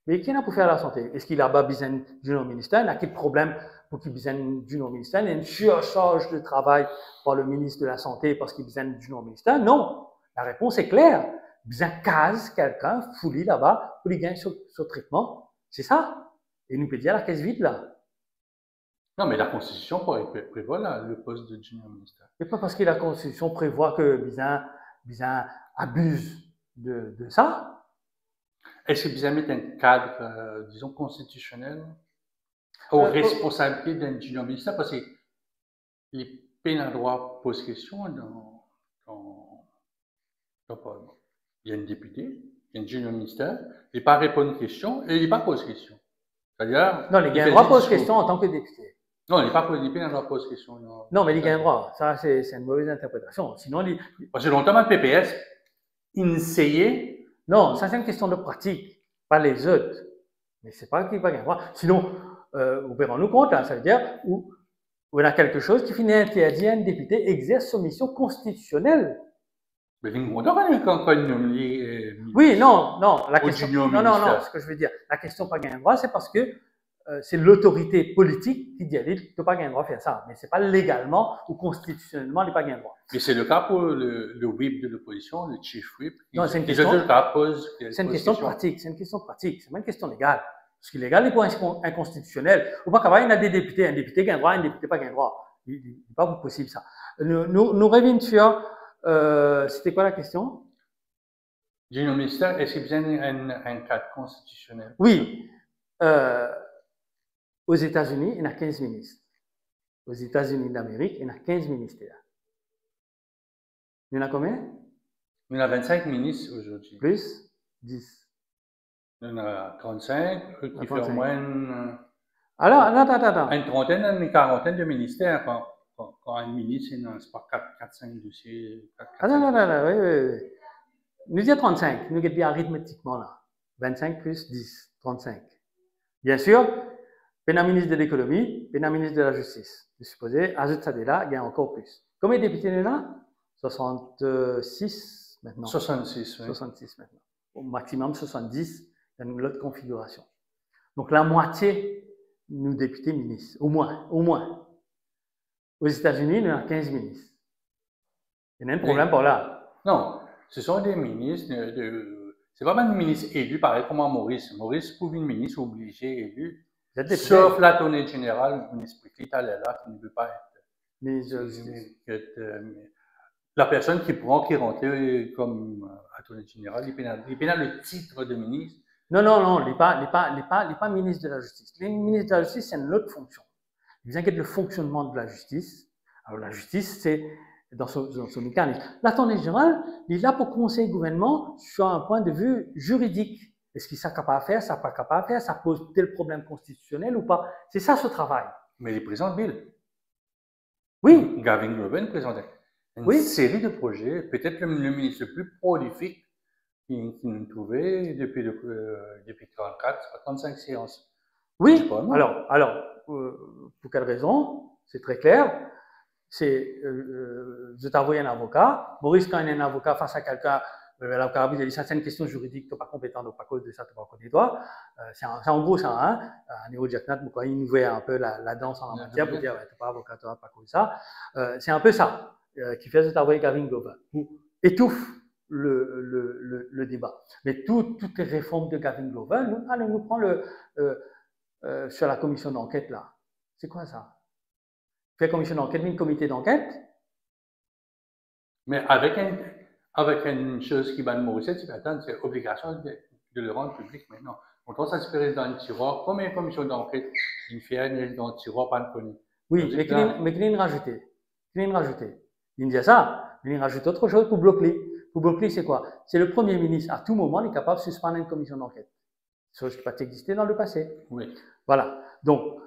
Mais qui n'a pour faire la santé? Est-ce qu'il a pas besoin d'un ministère? Il a quel problème pour qu'il ait besoin d'un ministère? Il y a une surcharge de travail par le ministre de la Santé parce qu'il a besoin d'un ministère? Non. La réponse est claire. Besoin case quelqu'un, fouli là-bas, pour lui gagner son traitement. C'est ça. Et nous peut dire la caisse vide là. Non, mais la Constitution prévoit là, le poste de junior ministère. C'est pas parce que la Constitution prévoit que Bizin abuse de ça. Est-ce que Bizin met un cadre, disons, constitutionnel aux responsabilités d'un junior ministère? Parce que les peines à droit posent question dans il y a une députée, il y a un junior ministère, il n'est pas répondre aux questions et il n'est pas pose question. C'est-à-dire. Non, les gains droit pose question en tant que député. Non, il n'est pas posé peines à droit pose question. Non, mais les gains droit, ça, c'est une mauvaise interprétation. Sinon, parce que longtemps, le PPS, essayait. Non, ça, c'est une question de pratique, pas les autres. Mais c'est pas qu'il va gain droit. Sinon, vous pouvez rendre compte, hein, ça veut dire où on a quelque chose qui finit interdit à un député exerce son mission constitutionnelle. Mais on aura une campagne oui, non, la question. Non, ce que je veux dire, la question pas gain droit, c'est parce que c'est l'autorité politique qui dit qu'il ne peut pas gain droit faire ça. Mais c'est pas légalement ou constitutionnellement, il n'est pas gain droit. Mais c'est le cas pour le whip de l'opposition, le chief whip. Non, c'est une question. C'est une question pratique. C'est une question pratique. C'est pas une question légale. Parce que légal n'est pas inconstitutionnel. Ou pas qu'avoir, il y a des députés, un député gain droit, un député pas gain droit. Il n'est pas possible ça. Nous revenons sur. C'était quoi la question? Junior ministère, est-ce qu'il y a un cadre constitutionnel? Oui. Aux États-Unis, il y en a 15 ministres. Aux États-Unis d'Amérique, il y en a 15 ministères. Il y en a combien? Il y en a 25 ministres aujourd'hui. Plus 10. Il y en a 35, qui fait au moins alors, attends. Une trentaine, une quarantaine de ministères. Quand un ministre, c'est pas 4-5 dossiers. Non, oui. Nous disons 35, nous disons arithmétiquement là. 25 plus 10, 35. Bien sûr, un ministre de l'économie, un ministre de la justice. Je suppose, ajoute ça de là, il y a encore plus. Combien de députés il y en a? 66 maintenant. 66, oui. 66 maintenant. Au maximum 70 dans l'autre configuration. Donc la moitié, nous députés ministres. Au moins. Aux États-Unis, il y en a 15 ministres. Il y a un problème par là. Non, ce sont des ministres c'est pas mal de ministres élus, pareil comme Maurice. Maurice, pour une ministre obligé élu, sauf l'attorney général, le ministre Prickly là, qui ne veut pas être Ministre de la Justice. La personne qui rentre comme attorney général, il a le titre de ministre. Non, il n'est pas ministre de la Justice. Le ministre de la Justice, c'est une autre fonction. Il vient le fonctionnement de la justice. Alors, la justice, c'est dans son mécanisme. L'attorney général, il est là pour conseiller le gouvernement sur un point de vue juridique. Est-ce qu'il est capable de faire, ça n'est pas capable de faire, ça pose tel problème constitutionnel ou pas. C'est ça ce travail. Mais il présente Bill. Oui. Gavin Glover présentait une série de projets, peut-être le ministre le plus prolifique qui nous trouvait depuis 35 séances. Oui, alors, pour quelle raison? C'est très clair. Je t'ai envoyé un avocat. Maurice, quand il y a un avocat face à quelqu'un, l'avocat a dit ça, c'est une question juridique, tu n'es pas compétent, donc à cause de ça, tu n'es pas connaître toi. C'est en gros ça, hein. À niveau de Jacknat, il nous voit un peu la danse en matière pour dire, tu n'es pas avocat, tu n'es pas cause de ça. C'est un peu ça qui fait je t'ai envoyé Gavin Glover. Étouffe le débat. Mais toutes les réformes de Gavin Glover, nous prend sur la commission d'enquête là. C'est quoi ça? Fait commission d'enquête, une comité d'enquête. Mais avec une chose qui va nous Maurice, c'est obligation de le rendre public maintenant. On doit s'inspirer dans le tiroir. Combien de commissions d'enquête il fait dans le tiroir, pas de connu? Oui, mais qu'il ait rajouté. Il dit ça, mais il rajoute autre chose pour bloquer. Pour bloquer, c'est quoi? C'est le Premier ministre, à tout moment, il est capable de suspendre une commission d'enquête. Chose qui n'a pas existé dans le passé. Oui. Voilà. Donc,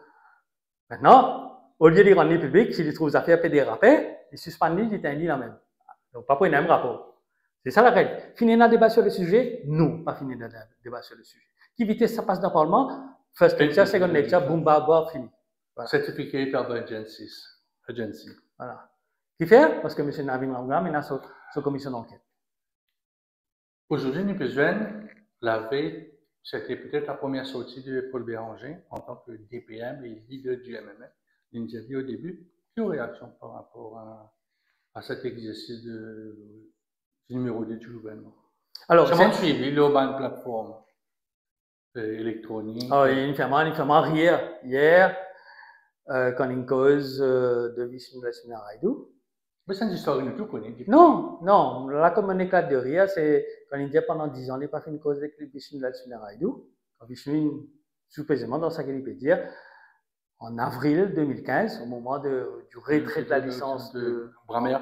maintenant, au lieu de rendre public, s'il trouve des affaires PD rappels, il suspend, il éteint la même. Donc, pas pour un même rapport. C'est ça la règle. Finir un débat sur le sujet? Non, pas finir un débat sur le sujet. Qui vitesse ça passe dans le Parlement? First lecture, second lecture, boom, bam, fini. Voilà. Certificate of Agency. Voilà. Qui fait? Parce que M. Navin Ramgram, il a sa commission d'enquête. Aujourd'hui, nous besoin, la veille, c'était peut-être la première sortie de Paul Béranger en tant que DPM et leader du MMF. Il nous a dit au début, quelle réaction par rapport à cet exercice du numéro 2 du gouvernement? Alors, comment suivi l'urban plateforme électronique? Oh, il fait mal hier, quand une cause de Vishnu Naraidou. Mais c'est une histoire que nous connaissons. Non, la communication de rire, c'est quand il dit pendant 10 ans, il n'a pas fait une cause avec Vishnu Naraidou. Quand Vishnu, supposément, dans sa qu'il peut dire, en avril 2015, au moment du retrait de la licence de Brammer,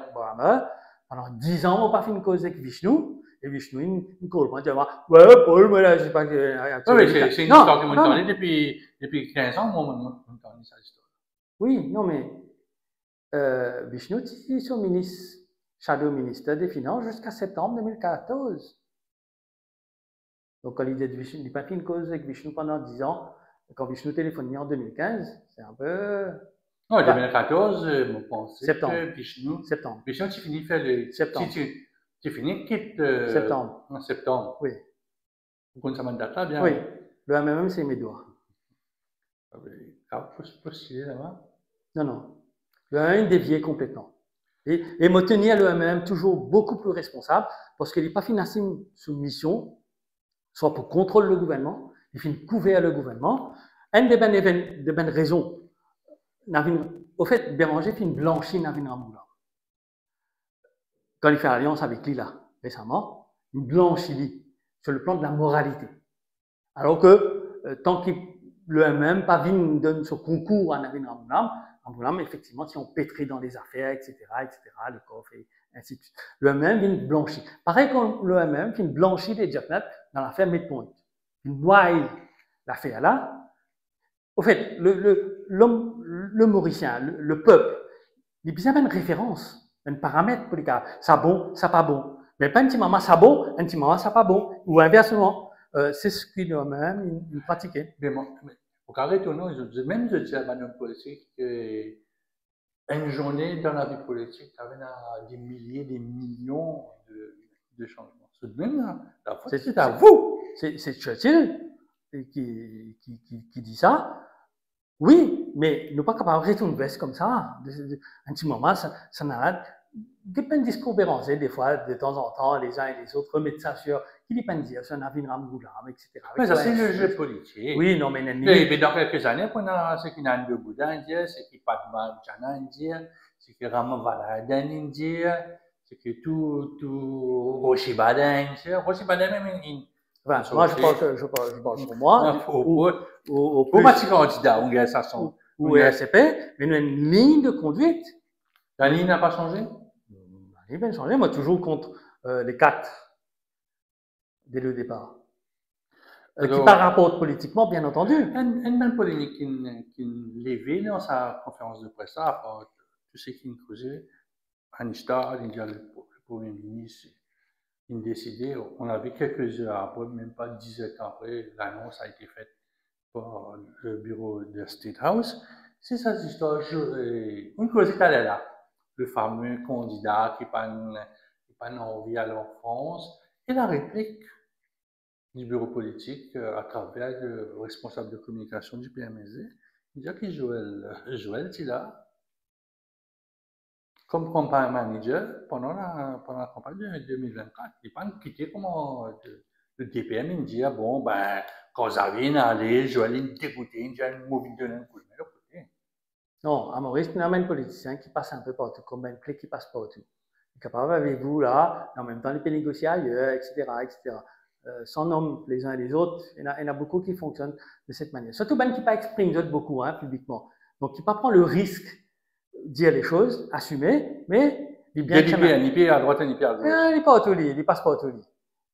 pendant 10 ans, on n'a pas fait une cause avec Vishnu. Et Vishnu, il colle, il dit, ouais, Paul, mais là, je ne sais pas que. Oui, c'est une histoire que moi, depuis 15 ans, moi, on entend cette histoire. Oui, non, mais Vishnu était son ministre, shadow ministre des Finances jusqu'à septembre 2014. Donc, quand il dit Vishnu, il n'a pas fait une cause avec Vishnu pendant 10 ans. Quand Vishnu téléphonie en 2015, c'est un peu. Non, en 2014, je pense. Septembre. Vishnu, tu finis de faire le. Septembre. Tu finis quitte. Septembre. En septembre. Oui. Vous connaissez ça date là, bien? Oui. Le MMM, c'est mes doigts. Possible, là-bas? Non. Le MMM dévié complètement. Et me tenir le MMM toujours beaucoup plus responsable parce qu'il n'est pas financé sous mission, soit pour contrôler le gouvernement, il finit couvert le gouvernement. Une des bonnes raisons, au fait, Béranger finit blanchir Navin Ramoula. Quand il fait alliance avec Lila récemment, il blanchit sur le plan de la moralité. Alors que tant que le MM pas venu donne son concours à Navin Ramoula, effectivement, si on pétrit dans les affaires, etc., le coffre et ainsi de suite. Le MM vient blanchir. Pareil quand le MM vient blanchir des Jetnet dans l'affaire Midpoint. Il noie l'affaire là. Au fait, le Mauricien, le peuple, il a besoin d'une référence. Un paramètre pour les cas. Ça bon, ça pas bon. Mais pas un petit moment ça bon, un petit moment ça pas bon. Ou inversement. C'est ce qu'il doit même pratiquer. Mais au carré tournant, même je dis à Madame politique qu'une journée dans la vie politique, tu avais des milliers, des millions de changements. C'est même la faute, c'est à vous. C'est Churchill qui dit ça. Oui, mais nous pas capable de retourner une veste comme ça. Un petit moment, ça n'arrête. un discours bérangé, des fois, de temps en temps, les uns et les autres remettent ça sur qui les dire sur Navin Ramgoolam, etc. Mais ça, c'est le jeu politique. Oui, non, mais Mais dans quelques années, pendant ce qu'il y a de Bouddha indien, ce qui Padma Chana indien, ce qui Ramavalada indien, ce qui tout Roshibada indien. Roshibada même enfin, moi, je parle pour moi. Pour ma candidat, on gagne ça son. Ou RCP, mais nous avons une ligne de conduite. La ligne n'a pas changé? La ligne n'a pas changé. Moi, toujours contre les 4 dès le départ. Alors, qui par rapport politiquement, bien entendu. Une même polémique qui levait dans sa conférence de presse, tout ce qui nous causait, Anista, le Premier ministre, il a décidé, on avait quelques heures après, même pas 10 heures après, l'annonce a été faite par le bureau de State House. C'est ça, cette histoire, une cause est allée là. Le fameux candidat qui n'a pas envie à en France, et la réplique du bureau politique à travers le responsable de communication du PMSD, il dit que Joël est là comme campagne manager pendant la campagne de 2024. Il n'a pas quitté comme le DPM, il dit bon, ben, quand Zavine allait, Joël est dégoûté, il dit un mauvais donner un coup de main de côté. Non, à Maurice, nous avons un politicien qui passe un peu partout, comme un clé qui passe partout. Il est capable avec vous là, et en même temps, il peut négocier ailleurs, etc., etc. Sans nom les uns et les autres, il y en a beaucoup qui fonctionnent de cette manière. Surtout ben qui pas exprime beaucoup publiquement. Donc, qui pas prend le risque de dire les choses, assumer, mais il bien ni pied à droite ni pied à gauche. Il n'est pas au lit, il passe pas au lit.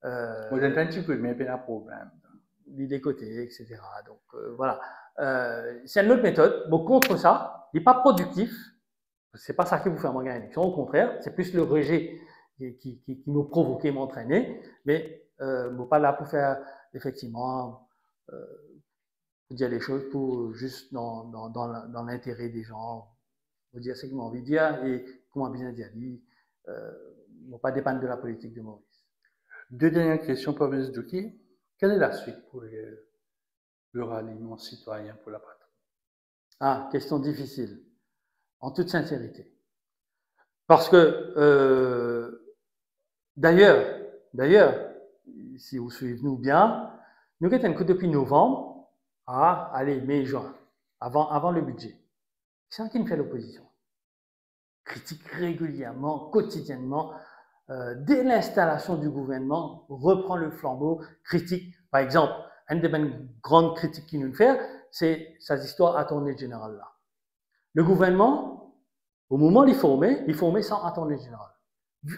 Moi, j'entends un petit peu, mais il y a un problème. Il est des côtés, etc. Donc, voilà. C'est une autre méthode. Bon, contre ça, il n'est pas productif. C'est pas ça qui vous fait gagner l'élection. Au contraire, c'est plus le rejet qui nous provoquait, m'entraîner. Mais bon, pas là pour faire effectivement dire les choses pour juste dans l'intérêt des gens, pour dire ce qu'ils ont envie de dire et comment bien dire dit, pas dépendre de la politique de Maurice. Deux dernières questions pour M. Douki. Quelle est la suite pour le ralliement citoyen pour la patrie? Ah, question difficile, en toute sincérité. Parce que d'ailleurs, si vous suivez nous bien, nous avons un coup depuis novembre à aller mai-juin, avant le budget. C'est ça qui nous fait l'opposition. Critique régulièrement, quotidiennement, dès l'installation du gouvernement, reprend le flambeau, critique. Par exemple, une des grandes critiques qu'il nous fait, c'est cette histoire attorney général là. Le gouvernement, au moment où il formait sans attorney général.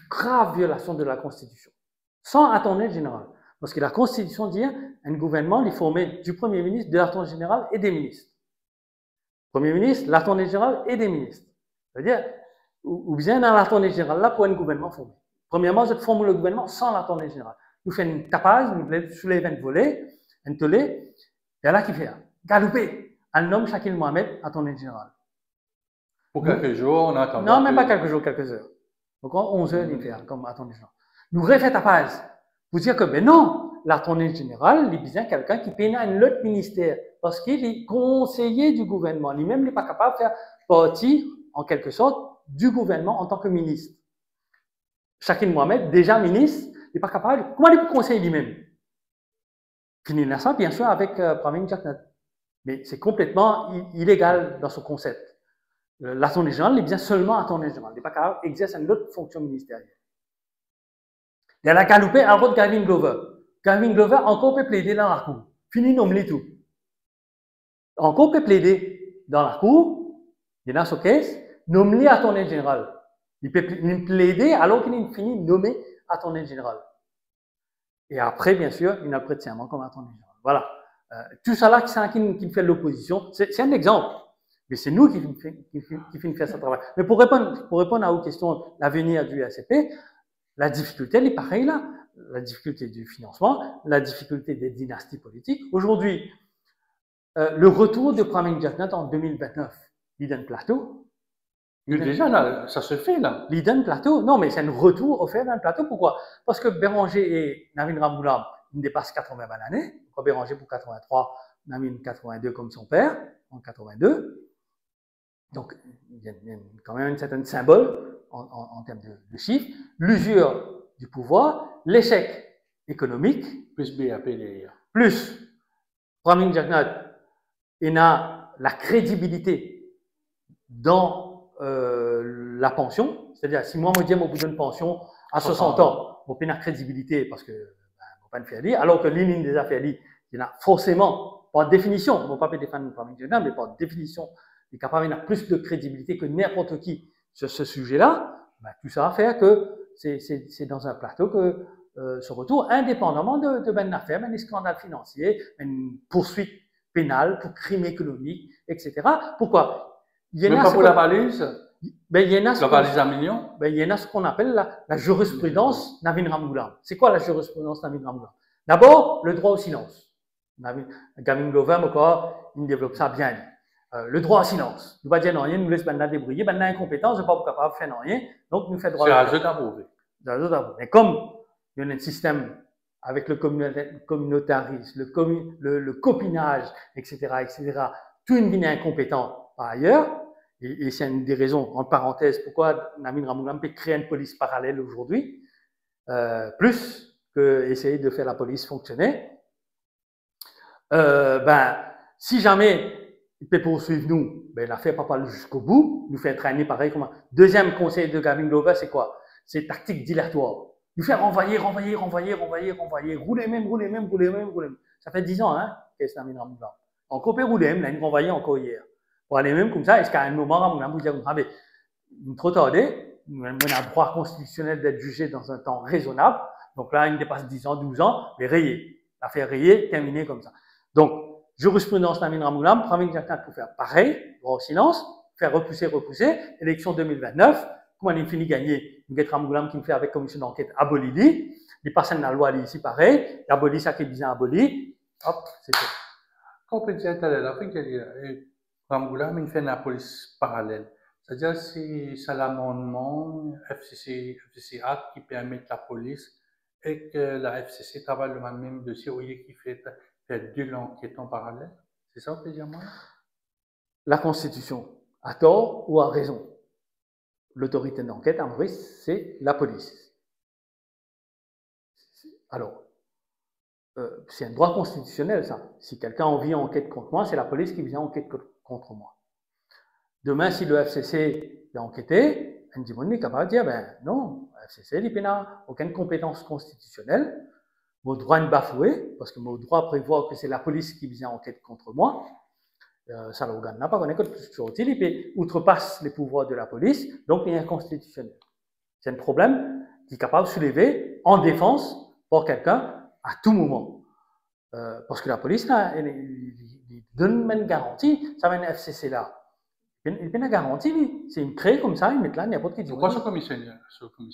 Grave violation de la Constitution. Sans attorney général. Parce que la Constitution dit un gouvernement, il formait du Premier ministre, de l'attorney général et des ministres. Premier ministre, l'attorney général et des ministres. C'est-à-dire, ou bien dans l'attorney général là pour un gouvernement formé. Premièrement, je forme le gouvernement sans l'attorney général. Nous faisons une tapage, nous soulevons un volet, un tollé, et là qui fait galoper. Un nomme Shakil Mohamed, attorney général. Pour quelques jours, on attend. Non, même pas quelques jours, quelques heures. Donc, 11 heures, il fait comme attorney général. Nous refait tapage. Vous dire que, ben non, l'attorney général, il est bien quelqu'un qui peine un autre ministère. Parce qu'il est conseiller du gouvernement. Lui-même, il n'est pas capable de faire partie, en quelque sorte, du gouvernement en tant que ministre. Shakil Mohamed, déjà ministre, il n'est pas capable. Comment il peut conseiller lui-même? Finir ça, bien sûr, avec Pravin Jagnat. Mais c'est complètement illégal dans son concept. L'attorney général, il est bien seulement attorney général. Il n'est pas capable d'exercer une autre fonction ministérielle. Il a galoupé à votre Gavin Glover. Gavin Glover encore peut plaider dans la cour. Fini, nomme-les tout. Encore peut plaider dans la cour. Il y a ce caisse, nomme-les attorney général. Il peut plaider alors qu'il est fini nommé attorney général. Et après, bien sûr, il n'a pas de serment comme attorney général. Voilà. Tout ça là, c'est qui fait l'opposition. C'est un exemple. Mais c'est nous qui finissons faire ce travail. Mais pour répondre à vos questions, l'avenir du RCP, la difficulté, elle est pareille là. La difficulté du financement, la difficulté des dynasties politiques. Aujourd'hui, le retour de Pravin Jagnat en 2029, l'Eden Plateau. Mais déjà, là, ça se fait, là. L'Eden Plateau, non, mais c'est un retour offert d'un plateau. Pourquoi? Parce que Béranger et Navin Ramgoolam, ils dépassent 80 balles l'année. Béranger pour 83, Navin 82 comme son père, en 82. Donc, il y a quand même un certain symbole en termes de chiffres, l'usure du pouvoir, l'échec économique, plus BAP derrière. Plus, Praming Jagannath, il a la crédibilité dans la pension, c'est-à-dire si moi, je dis que je une pension à 60 ans, je n'ai pas de crédibilité parce que je ne peux pas faire dire, alors que l'une des affaires, il y a forcément, par définition, je ne vais pas défendre Praming Jagannath, mais par définition, il est capable d'avoir plus de crédibilité que n'importe qui sur ce sujet-là. Ben, tout ça va faire que c'est dans un plateau que se retrouve indépendamment de ben affaires, ben des scandales financiers, une poursuite pénale pour crimes économiques, etc. Pourquoi? Il y en a pour la valise. Ben, il y en a la valise à millions. Ben, il y en a ce qu'on appelle la jurisprudence Navin Ramgoolam. C'est quoi la jurisprudence Navin Ramgoolam? D'abord, le droit au silence. Gavin Glover, il développe ça bien. Le droit au silence. Nous ne pas dire rien, nous laisse ben débrouiller, ben incompétence, je ne pas capable de faire rien, donc nous fait droit. C'est à eux d'approuver. Mais comme il y a un système avec le communautarisme, le copinage, etc., tout une vie incompétent par ailleurs, et c'est une des raisons, en parenthèse, pourquoi Navin Ramgoolam peut créer une police parallèle aujourd'hui, plus que essayer de faire la police fonctionner. Ben, si jamais il peut poursuivre nous, ben, l'affaire pas aller jusqu'au bout, nous fait traîner pareil comme un. Deuxième conseil de Gavin Glover, c'est quoi? C'est tactique dilatoire. Nous faire renvoyer, rouler même. Ça fait 10 ans, hein, qu'est-ce que Navin Ramgoolam. Encore peut rouler même, là, nous renvoyer encore hier. Pour aller même comme ça, est-ce qu'à un moment, Ramgoolam vous dit, nous trop tardé, nous avons un droit constitutionnel d'être jugé dans un temps raisonnable. Donc là, il dépasse 10 ans, 12 ans, mais rayé. L'affaire rayée, terminée comme ça. Donc, jurisprudence Navin Ramgoolam, Praming Jagannath pour faire pareil, droit au silence, faire repousser, élection 2029, comment il finit gagner, nous avons Ramgoolam qui me fait avec commission d'enquête aboli, il passe la loi ici pareil, il abolit ça qui est bien aboli, hop, c'est tout. Quand on peut dire à la fin que Ramgoolam il fait la police parallèle, c'est-à-dire si c'est l'amendement FCC Act qui permet la police et que la FCC travaille le même dossier au lieu qu'il fait deux enquêtes en parallèle. C'est ça, on peut dire, moi? La Constitution, à tort ou à raison. L'autorité d'enquête à Maurice, c'est la police. Alors, c'est un droit constitutionnel, ça. Si quelqu'un a envie enquête contre moi, c'est la police qui vient enquête contre moi. Demain, si le FCC a enquêté, on est capable de dire, ben non, le FCC n'a aucune compétence constitutionnelle. Mon droit est bafoué, parce que mon droit prévoit que c'est la police qui vient enquête contre moi. Ça l'organe n'a pas qu'on écoute sur il peut outrepasse les pouvoirs de la police, donc il est inconstitutionnel. C'est un problème qui est capable de soulever en défense pour quelqu'un à tout moment. Parce que la police, là, il donne une garantie, ça va un FCC là. Il y a une garantie, c'est une crée comme ça, ils mettent là n'importe qui dit. Pourquoi ce commissionnaire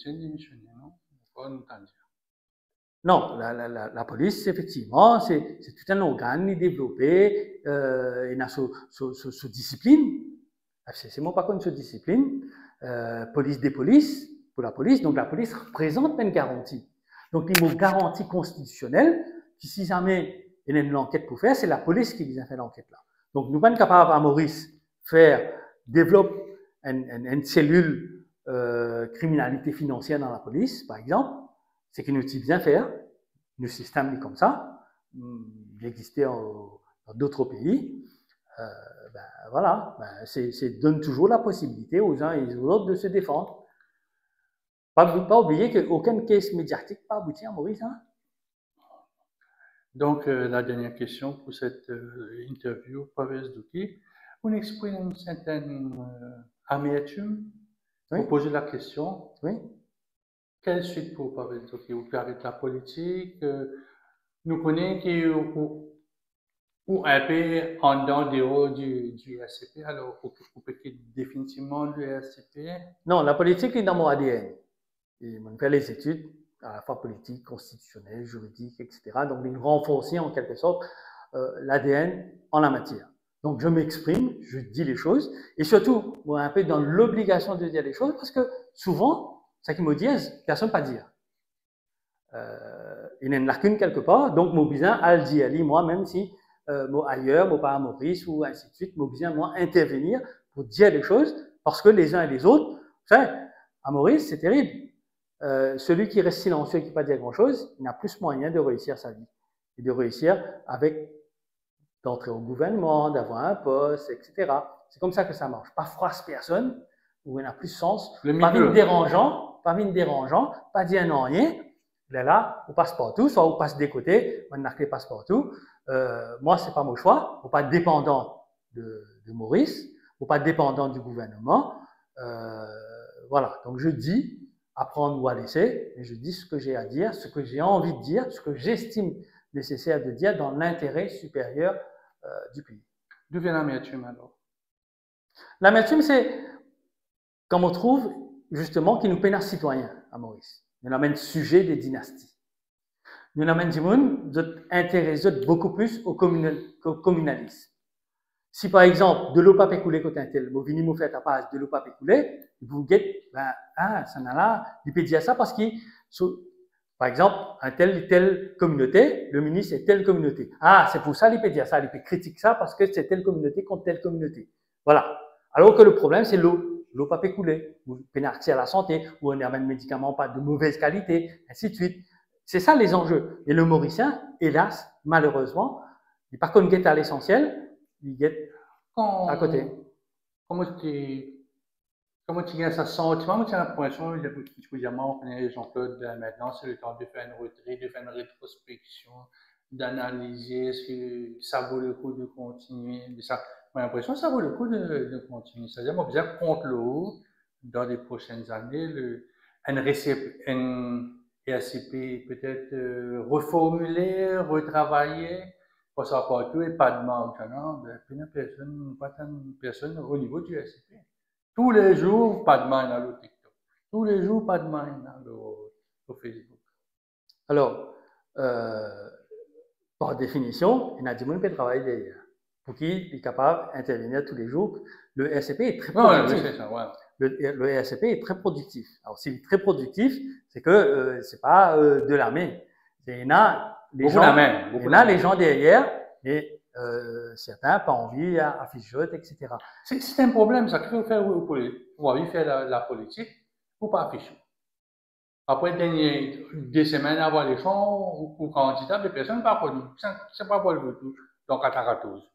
démissionnaire, non? Pourquoi nous t'en dire? Non, la police, effectivement, c'est tout un organe développé, il a sous discipline. C'est moi pas comme sous discipline. Police des polices, pour la police. Donc la police représente une garantie. Donc il y a une garantie constitutionnelle qui, si jamais il y a une enquête pour faire, c'est la police qui vient faire l'enquête là. Donc nous sommes capables à Maurice développer une cellule criminalité financière dans la police, par exemple. C'est qu'il nous dit bien faire, le système est comme ça, il existait dans d'autres pays, ben voilà, ben c'est donne toujours la possibilité aux uns et aux autres de se défendre. Pas oublier qu'aucune caisse médiatique n'a pas abouti à Maurice. Hein? Donc, la dernière question pour cette interview, Pavel Zdouki, on exprime une certaine amertume pour poser la question. Oui. Quelle suite pour Pavel Zdouki? Vous pouvez arrêter la politique? Nous connaissons ou un peu en dehors du RCP, alors vous pouvez quitter définitivement le RCP? Non, la politique est dans mon ADN. Et on fait les études, à la fois politique, constitutionnelle, juridique, etc. Donc, il renforcer en quelque sorte l'ADN en la matière. Donc, je m'exprime, je dis les choses, et surtout, moi, un peu dans l'obligation de dire les choses, parce que souvent, ça qui me disent, personne ne peut pas dire. Il y a une lacune quelque part, donc mon besoin à le dire, moi, même si moi ailleurs, moi pas à Maurice ou ainsi de suite, mon besoin moi intervenir pour dire les choses, parce que les uns et les autres, À Maurice, c'est terrible. Celui qui reste silencieux et qui ne peut pas dire grand-chose, il n'a plus moyen de réussir sa vie. Et de réussir d'entrer au gouvernement, d'avoir un poste, etc. C'est comme ça que ça marche. Pas froisse personne, où il n'a plus de sens. Pas vite dérangeant, pas dire non rien. Il est là, on passe partout, soit on passe des côtés, on n'a que les passe partout. Moi, c'est pas mon choix. Faut pas être dépendant de Maurice, faut pas être dépendant du gouvernement. Voilà. Donc je dis, apprendre ou à laisser, et je dis ce que j'ai à dire, ce que j'ai envie de dire, ce que j'estime nécessaire de dire dans l'intérêt supérieur du pays. D'où vient l'amertume alors? L'amertume, c'est comme on trouve justement qui nous pénale citoyens à Maurice. Nous amène sujet des dynasties. Nous amène du monde intéressé beaucoup plus au communalisme. Si par exemple de l'eau pas pécoulée côté un tel, vous venez me faire ta page de l'eau pas pécoulée, vous dites ça n'a là, il peut dire ça parce qu'il par exemple, telle communauté, le ministre est telle communauté. Ah, c'est pour ça qu'il peut dire ça, il peut critiquer ça parce que c'est telle communauté contre telle communauté. Voilà. Alors que le problème, c'est l'eau. L'eau pas peut couler. Vous pouvez accès à la santé, ou on a un médicament pas de mauvaise qualité, ainsi de suite. C'est ça les enjeux. Et le Mauricien, hélas, malheureusement, il n'est pas qu'on guette à l'essentiel, il guette à côté. Comment tu gagnes ce sentiment? Tu as l'impression, évidemment, Jean-Claude, maintenant, c'est le temps de faire une retraite, de faire une rétrospection, d'analyser est-ce que ça vaut le coup de continuer. J'ai l'impression que ça vaut le coup de continuer. C'est-à-dire, moi, bien contre l'eau, dans les prochaines années, RCP peut-être reformuler, retravailler, pour ça pas tout et pas de manque. Non, pas tant de personnes au niveau du RCP. Tous les jours, pas de main dans le TikTok. Tous les jours, pas de main dans le Facebook. Alors, par définition, il y a du monde qui travaille derrière. Pour qui est capable d'intervenir tous les jours. Le RCP est très productif. C'est ça, ouais. Le RCP est très productif. Alors, s'il est très productif, c'est que c'est pas de la main. Il y en a les gens derrière, et certains pas envie à fichoter, etc. C'est un problème, ça. Qu'il faut faire pour envie faire la politique, ou pas afficher. Après des semaines avant l'élection, ou candidat, les personnes ne sont pas connues. C'est pas pour le vote. Donc, à 14.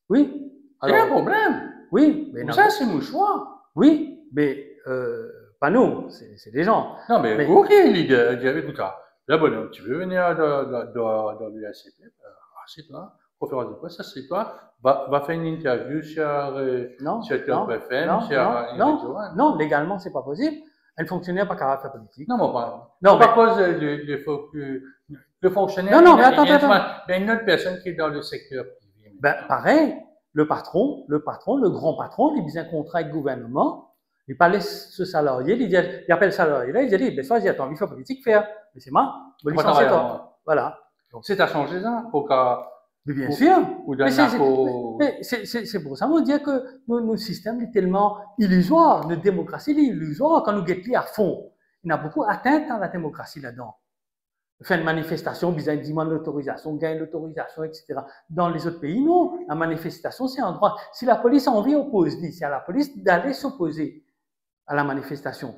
Oui. C'est un problème. Oui. Mais ça, c'est mon choix. Oui, mais pas nous, c'est des gens. Non, mais ok, leader, écoute ça. Là, bon, tu veux venir dans l'UACP, assieds-toi, conférence de presse, assieds-toi, va faire une interview sur Top FM, non, légalement, c'est pas possible. Un fonctionnaire pas capable de faire politique. Non, pas cause le fonctionnaire. Non, mais attends. Il y a une autre personne qui est dans le secteur privé. Pareil, le grand patron, il a un contrat avec le gouvernement, il pas laisse ce salarié, il appelle le salarié là, il dit, ben ça, j'ai envie de faire politique faire. Mais c'est moi, je vais licencier toi. Voilà. C'est à changer ça, pour mais bien sûr. Ou c'est pour ça qu'on dit que notre système est tellement illusoire, notre démocratie est illusoire quand nous guettons à fond. Il y a beaucoup atteinte à la démocratie là-dedans. Faire une manifestation, besoin de demander l'autorisation, gagner l'autorisation, etc. Dans les autres pays, non. La manifestation, c'est un droit. Si la police a envie d'opposer, c'est à la police d'aller s'opposer à la manifestation.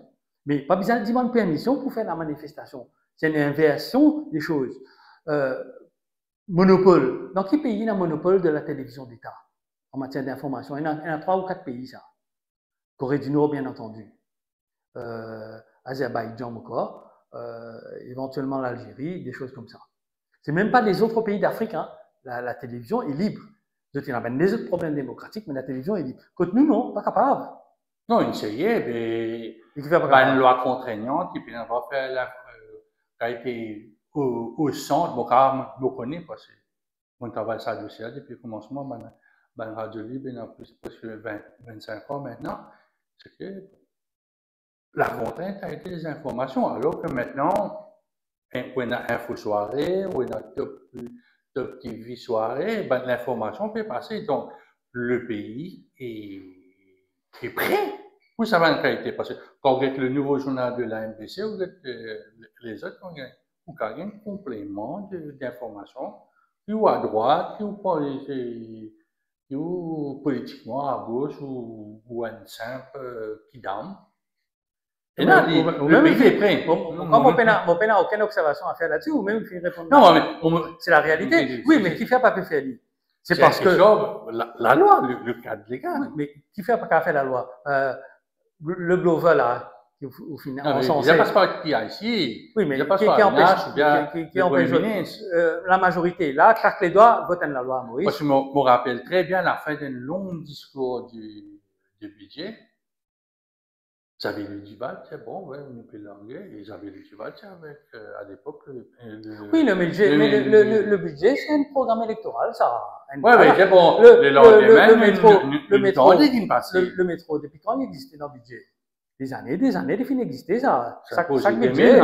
Mais pas besoin de demander permission pour faire la manifestation. C'est une inversion des choses. Monopole. Dans quel pays il y a un monopole de la télévision d'État en matière d'information? Il y en a 3 ou 4 pays, ça. Corée du Nord, bien entendu. Azerbaïdjan encore. Éventuellement l'Algérie, des choses comme ça. C'est même pas les autres pays d'Afrique. Hein. La télévision est libre. Il y a des autres problèmes démocratiques, mais la télévision est libre. Côté nous, non, pas capable. Non, il essayait, mais il y a une loi contraignante qui peut pas faire qui a été au centre, je connais parce que mon travail ça dossier depuis le commencement, Radio Libre, il y a presque 25 ans maintenant, c'est que la contrainte a été les informations, alors que maintenant, on a Info Soirée, on a Top TV Soirée, l'information peut passer. Donc, le pays est prêt pour ça va une qualité. Parce que quand vous êtes le nouveau journal de la MBC, vous êtes les autres, vous avez un complément d'informations, ou à droite, ou politiquement à gauche, ou un simple qui dame. Et là, le pays est prêt. Comme on n'a aucune observation à faire là-dessus, ou même qui répond. Non, mais c'est la réalité. Oui, mais qui fait pas faire lui? C'est parce que la loi, le cadre légal. Oui, mais qui fait pas faire la loi? Le Glover là, au final, il n'y a pas de PIC. Oui, mais qui empêche la majorité là, claque les doigts, vote la loi, Moïse. Moi, je me rappelle très bien la fin d'un long discours du budget. J'avais lu Duval, c'est bon, ouais, on peut l'anglais, et j'avais lu Duval, avec, à l'époque, oui, le budget, mais le budget, c'est un programme électoral, ça. Oui, oui, c'est bon. Le métro, depuis quand il existait dans le budget? Des années, il finit d'exister, ça. Chaque budget,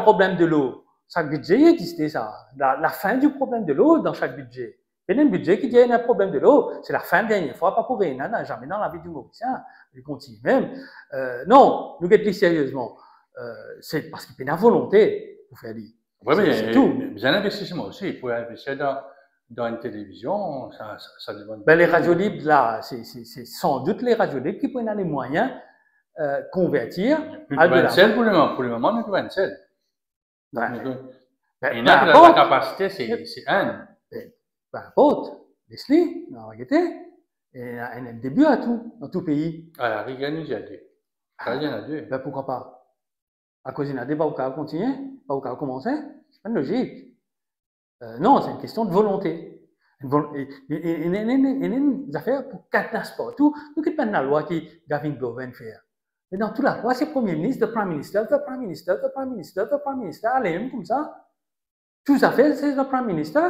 problème de l'eau. Chaque budget, il existait, ça. La fin du problème de l'eau dans chaque budget. Il y a un budget qui dit qu'il y a un problème de l'eau, c'est la fin de dernière fois, pas pour rien, jamais dans la vie du Mauricien, il continue même. Non, nous guettons sérieusement. C'est parce qu'il y a une volonté pour faire dire. Oui, mais tout. Bien investissement aussi, il faut investir dans une télévision, ça demande. Ben, les radios libres, là, c'est sans doute les radios libres qui prennent les moyens convertir à de l'argent. Pour le moment, nous devons être seul. Et la capacité, c'est un. Peu importe, laisse-les, en réalité. Il y a un début à tout, dans tout pays. Ah, rien nous y a deux. Il y en a deux. Ben pourquoi pas? À cause il y en a deux, pas au cas continuer, pas au cas commencer. C'est pas une logique. Non, c'est une question de volonté. Il y a une affaire pour cadenas partout. Nous qui prennent la loi qui Gavin Glover fait. Mais dans toute la loi, c'est Premier ministre, le Prime Minister, le Prime Minister, le Prime Minister, le Prime Minister, allez, comme ça. Tout ça fait, c'est le Prime Minister.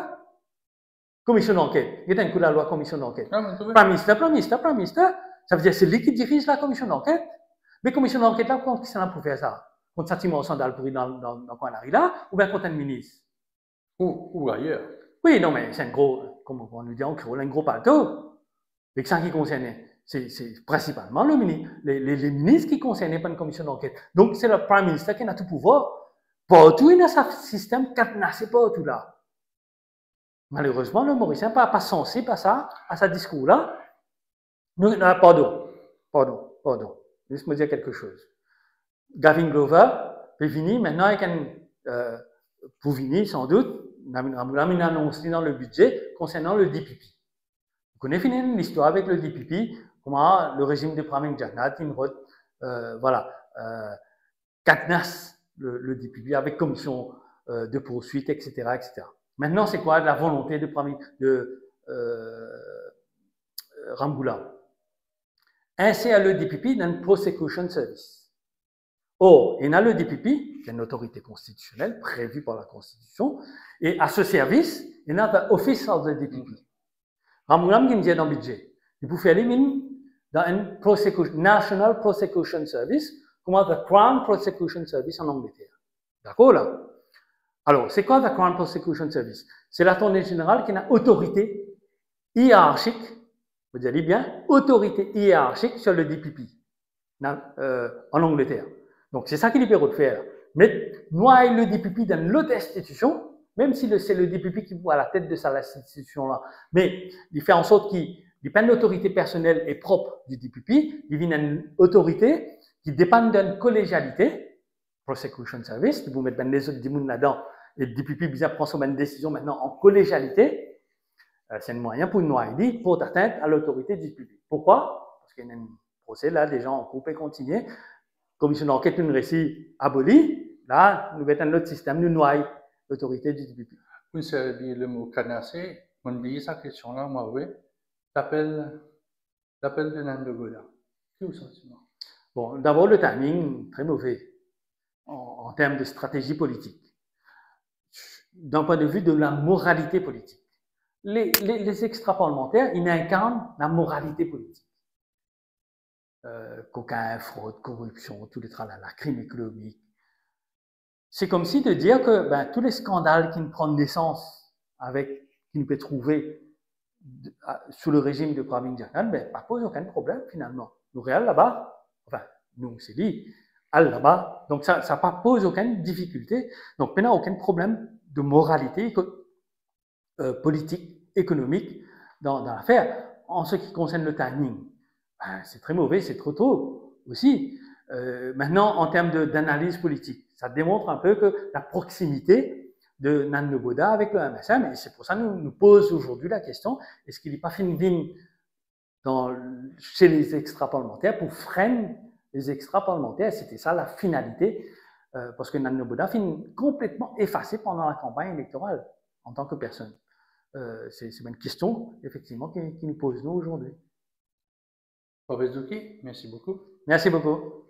Commission d'enquête. Il y a un coup de la loi commission d'enquête. Prime Minister, ça veut dire c'est lui qui dirige la commission d'enquête. Mais commission d'enquête là, contre qui c'est là pour faire ça? Contre Satima Sandal pour dans le coin là, ou bien contre un ministre? Ou ailleurs. Oui, non, mais c'est un gros, comme on nous dit en créole, un gros paletot. Et que ça qui concerne, c'est principalement le ministre, les ministres qui concernent par une commission d'enquête. Donc c'est le Prime Minister qui a tout pouvoir. Partout, il a un système cadenassé partout là. Malheureusement, le Mauricien n'est pas sensible à ça, à ce discours-là. Pardon. Laisse-moi dire quelque chose. Gavin Glover peut venir maintenant avec pour venir sans doute, on a une annonce dans le budget concernant le DPP. Vous connaissez l'histoire avec le DPP, comment le régime de Praming Jagannath, cadenasse le DPP avec commission de poursuite, etc., etc. Maintenant, c'est quoi la volonté de Ramgoolam? Insérer le DPP dans le Prosecution Service. Or, il y a le DPP, qui est une autorité constitutionnelle prévue par la Constitution, et à ce service, il y a l'Office of the DPP. Ramgoolam qui me dit dans le budget, il peut faire l'éliminer dans un National Prosecution Service, comme le Crown Prosecution Service en Angleterre. D'accord là? Alors, c'est quoi le Crown Prosecution Service? C'est l'attorney général qui a une autorité hiérarchique, vous allez bien, autorité hiérarchique sur le DPP en Angleterre. Donc, c'est ça qu'il est permis de faire. Mais noyer le DPP dans l'autre institution, même si c'est le DPP qui est à la tête de cette institution-là, mais il fait en sorte qu'il n'est pas une autorité personnelle et propre du DPP, il vient une autorité qui dépend d'une collégialité, Prosecution Service, vous mettez les autres démons là-dedans, et le DPP bien prend son décision maintenant en collégialité, c'est un moyen pour une noyer pour atteindre à l'autorité du DPP. Pourquoi? Parce qu'il y a un procès là, des gens en couple et continuer. Commission d'enquête, une récit aboli, là, nous mettons un autre système, nous noyer l'autorité du DPP. Vous savez dire le mot canassé, on dit sa question là, moi, oui. L'appel de Nandogola. Quel est le sentiment? Bon, d'abord, le timing, très mauvais en termes de stratégie politique. D'un point de vue de la moralité politique. Les extra-parlementaires, ils incarnent la moralité politique. Cocaïne, fraude, corruption, tout le tralala, crime économique. C'est comme si de dire que tous les scandales qui nous prennent naissance qui nous peut trouver sous le régime de Praming Jagannath, pas pose aucun problème finalement. Nous réels là-bas, enfin, nous c'est dit, là-bas, donc ça ne pose aucune difficulté, donc il n'y a aucun problème de moralité politique, économique dans l'affaire. En ce qui concerne le timing, c'est très mauvais, c'est trop tôt aussi. Maintenant, en termes d'analyse politique, ça démontre un peu que la proximité de Nan Boda avec le MSM, et c'est pour ça que nous pose aujourd'hui la question, est-ce qu'il n'est pas fin chez les extra-parlementaires pour freiner les extra-parlementaires? C'était ça la finalité, parce que Nan Boda finit complètement effacé pendant la campagne électorale en tant que personne. C'est une question, effectivement, qui nous pose nous aujourd'hui. Professeur Zouki, merci beaucoup. Merci beaucoup.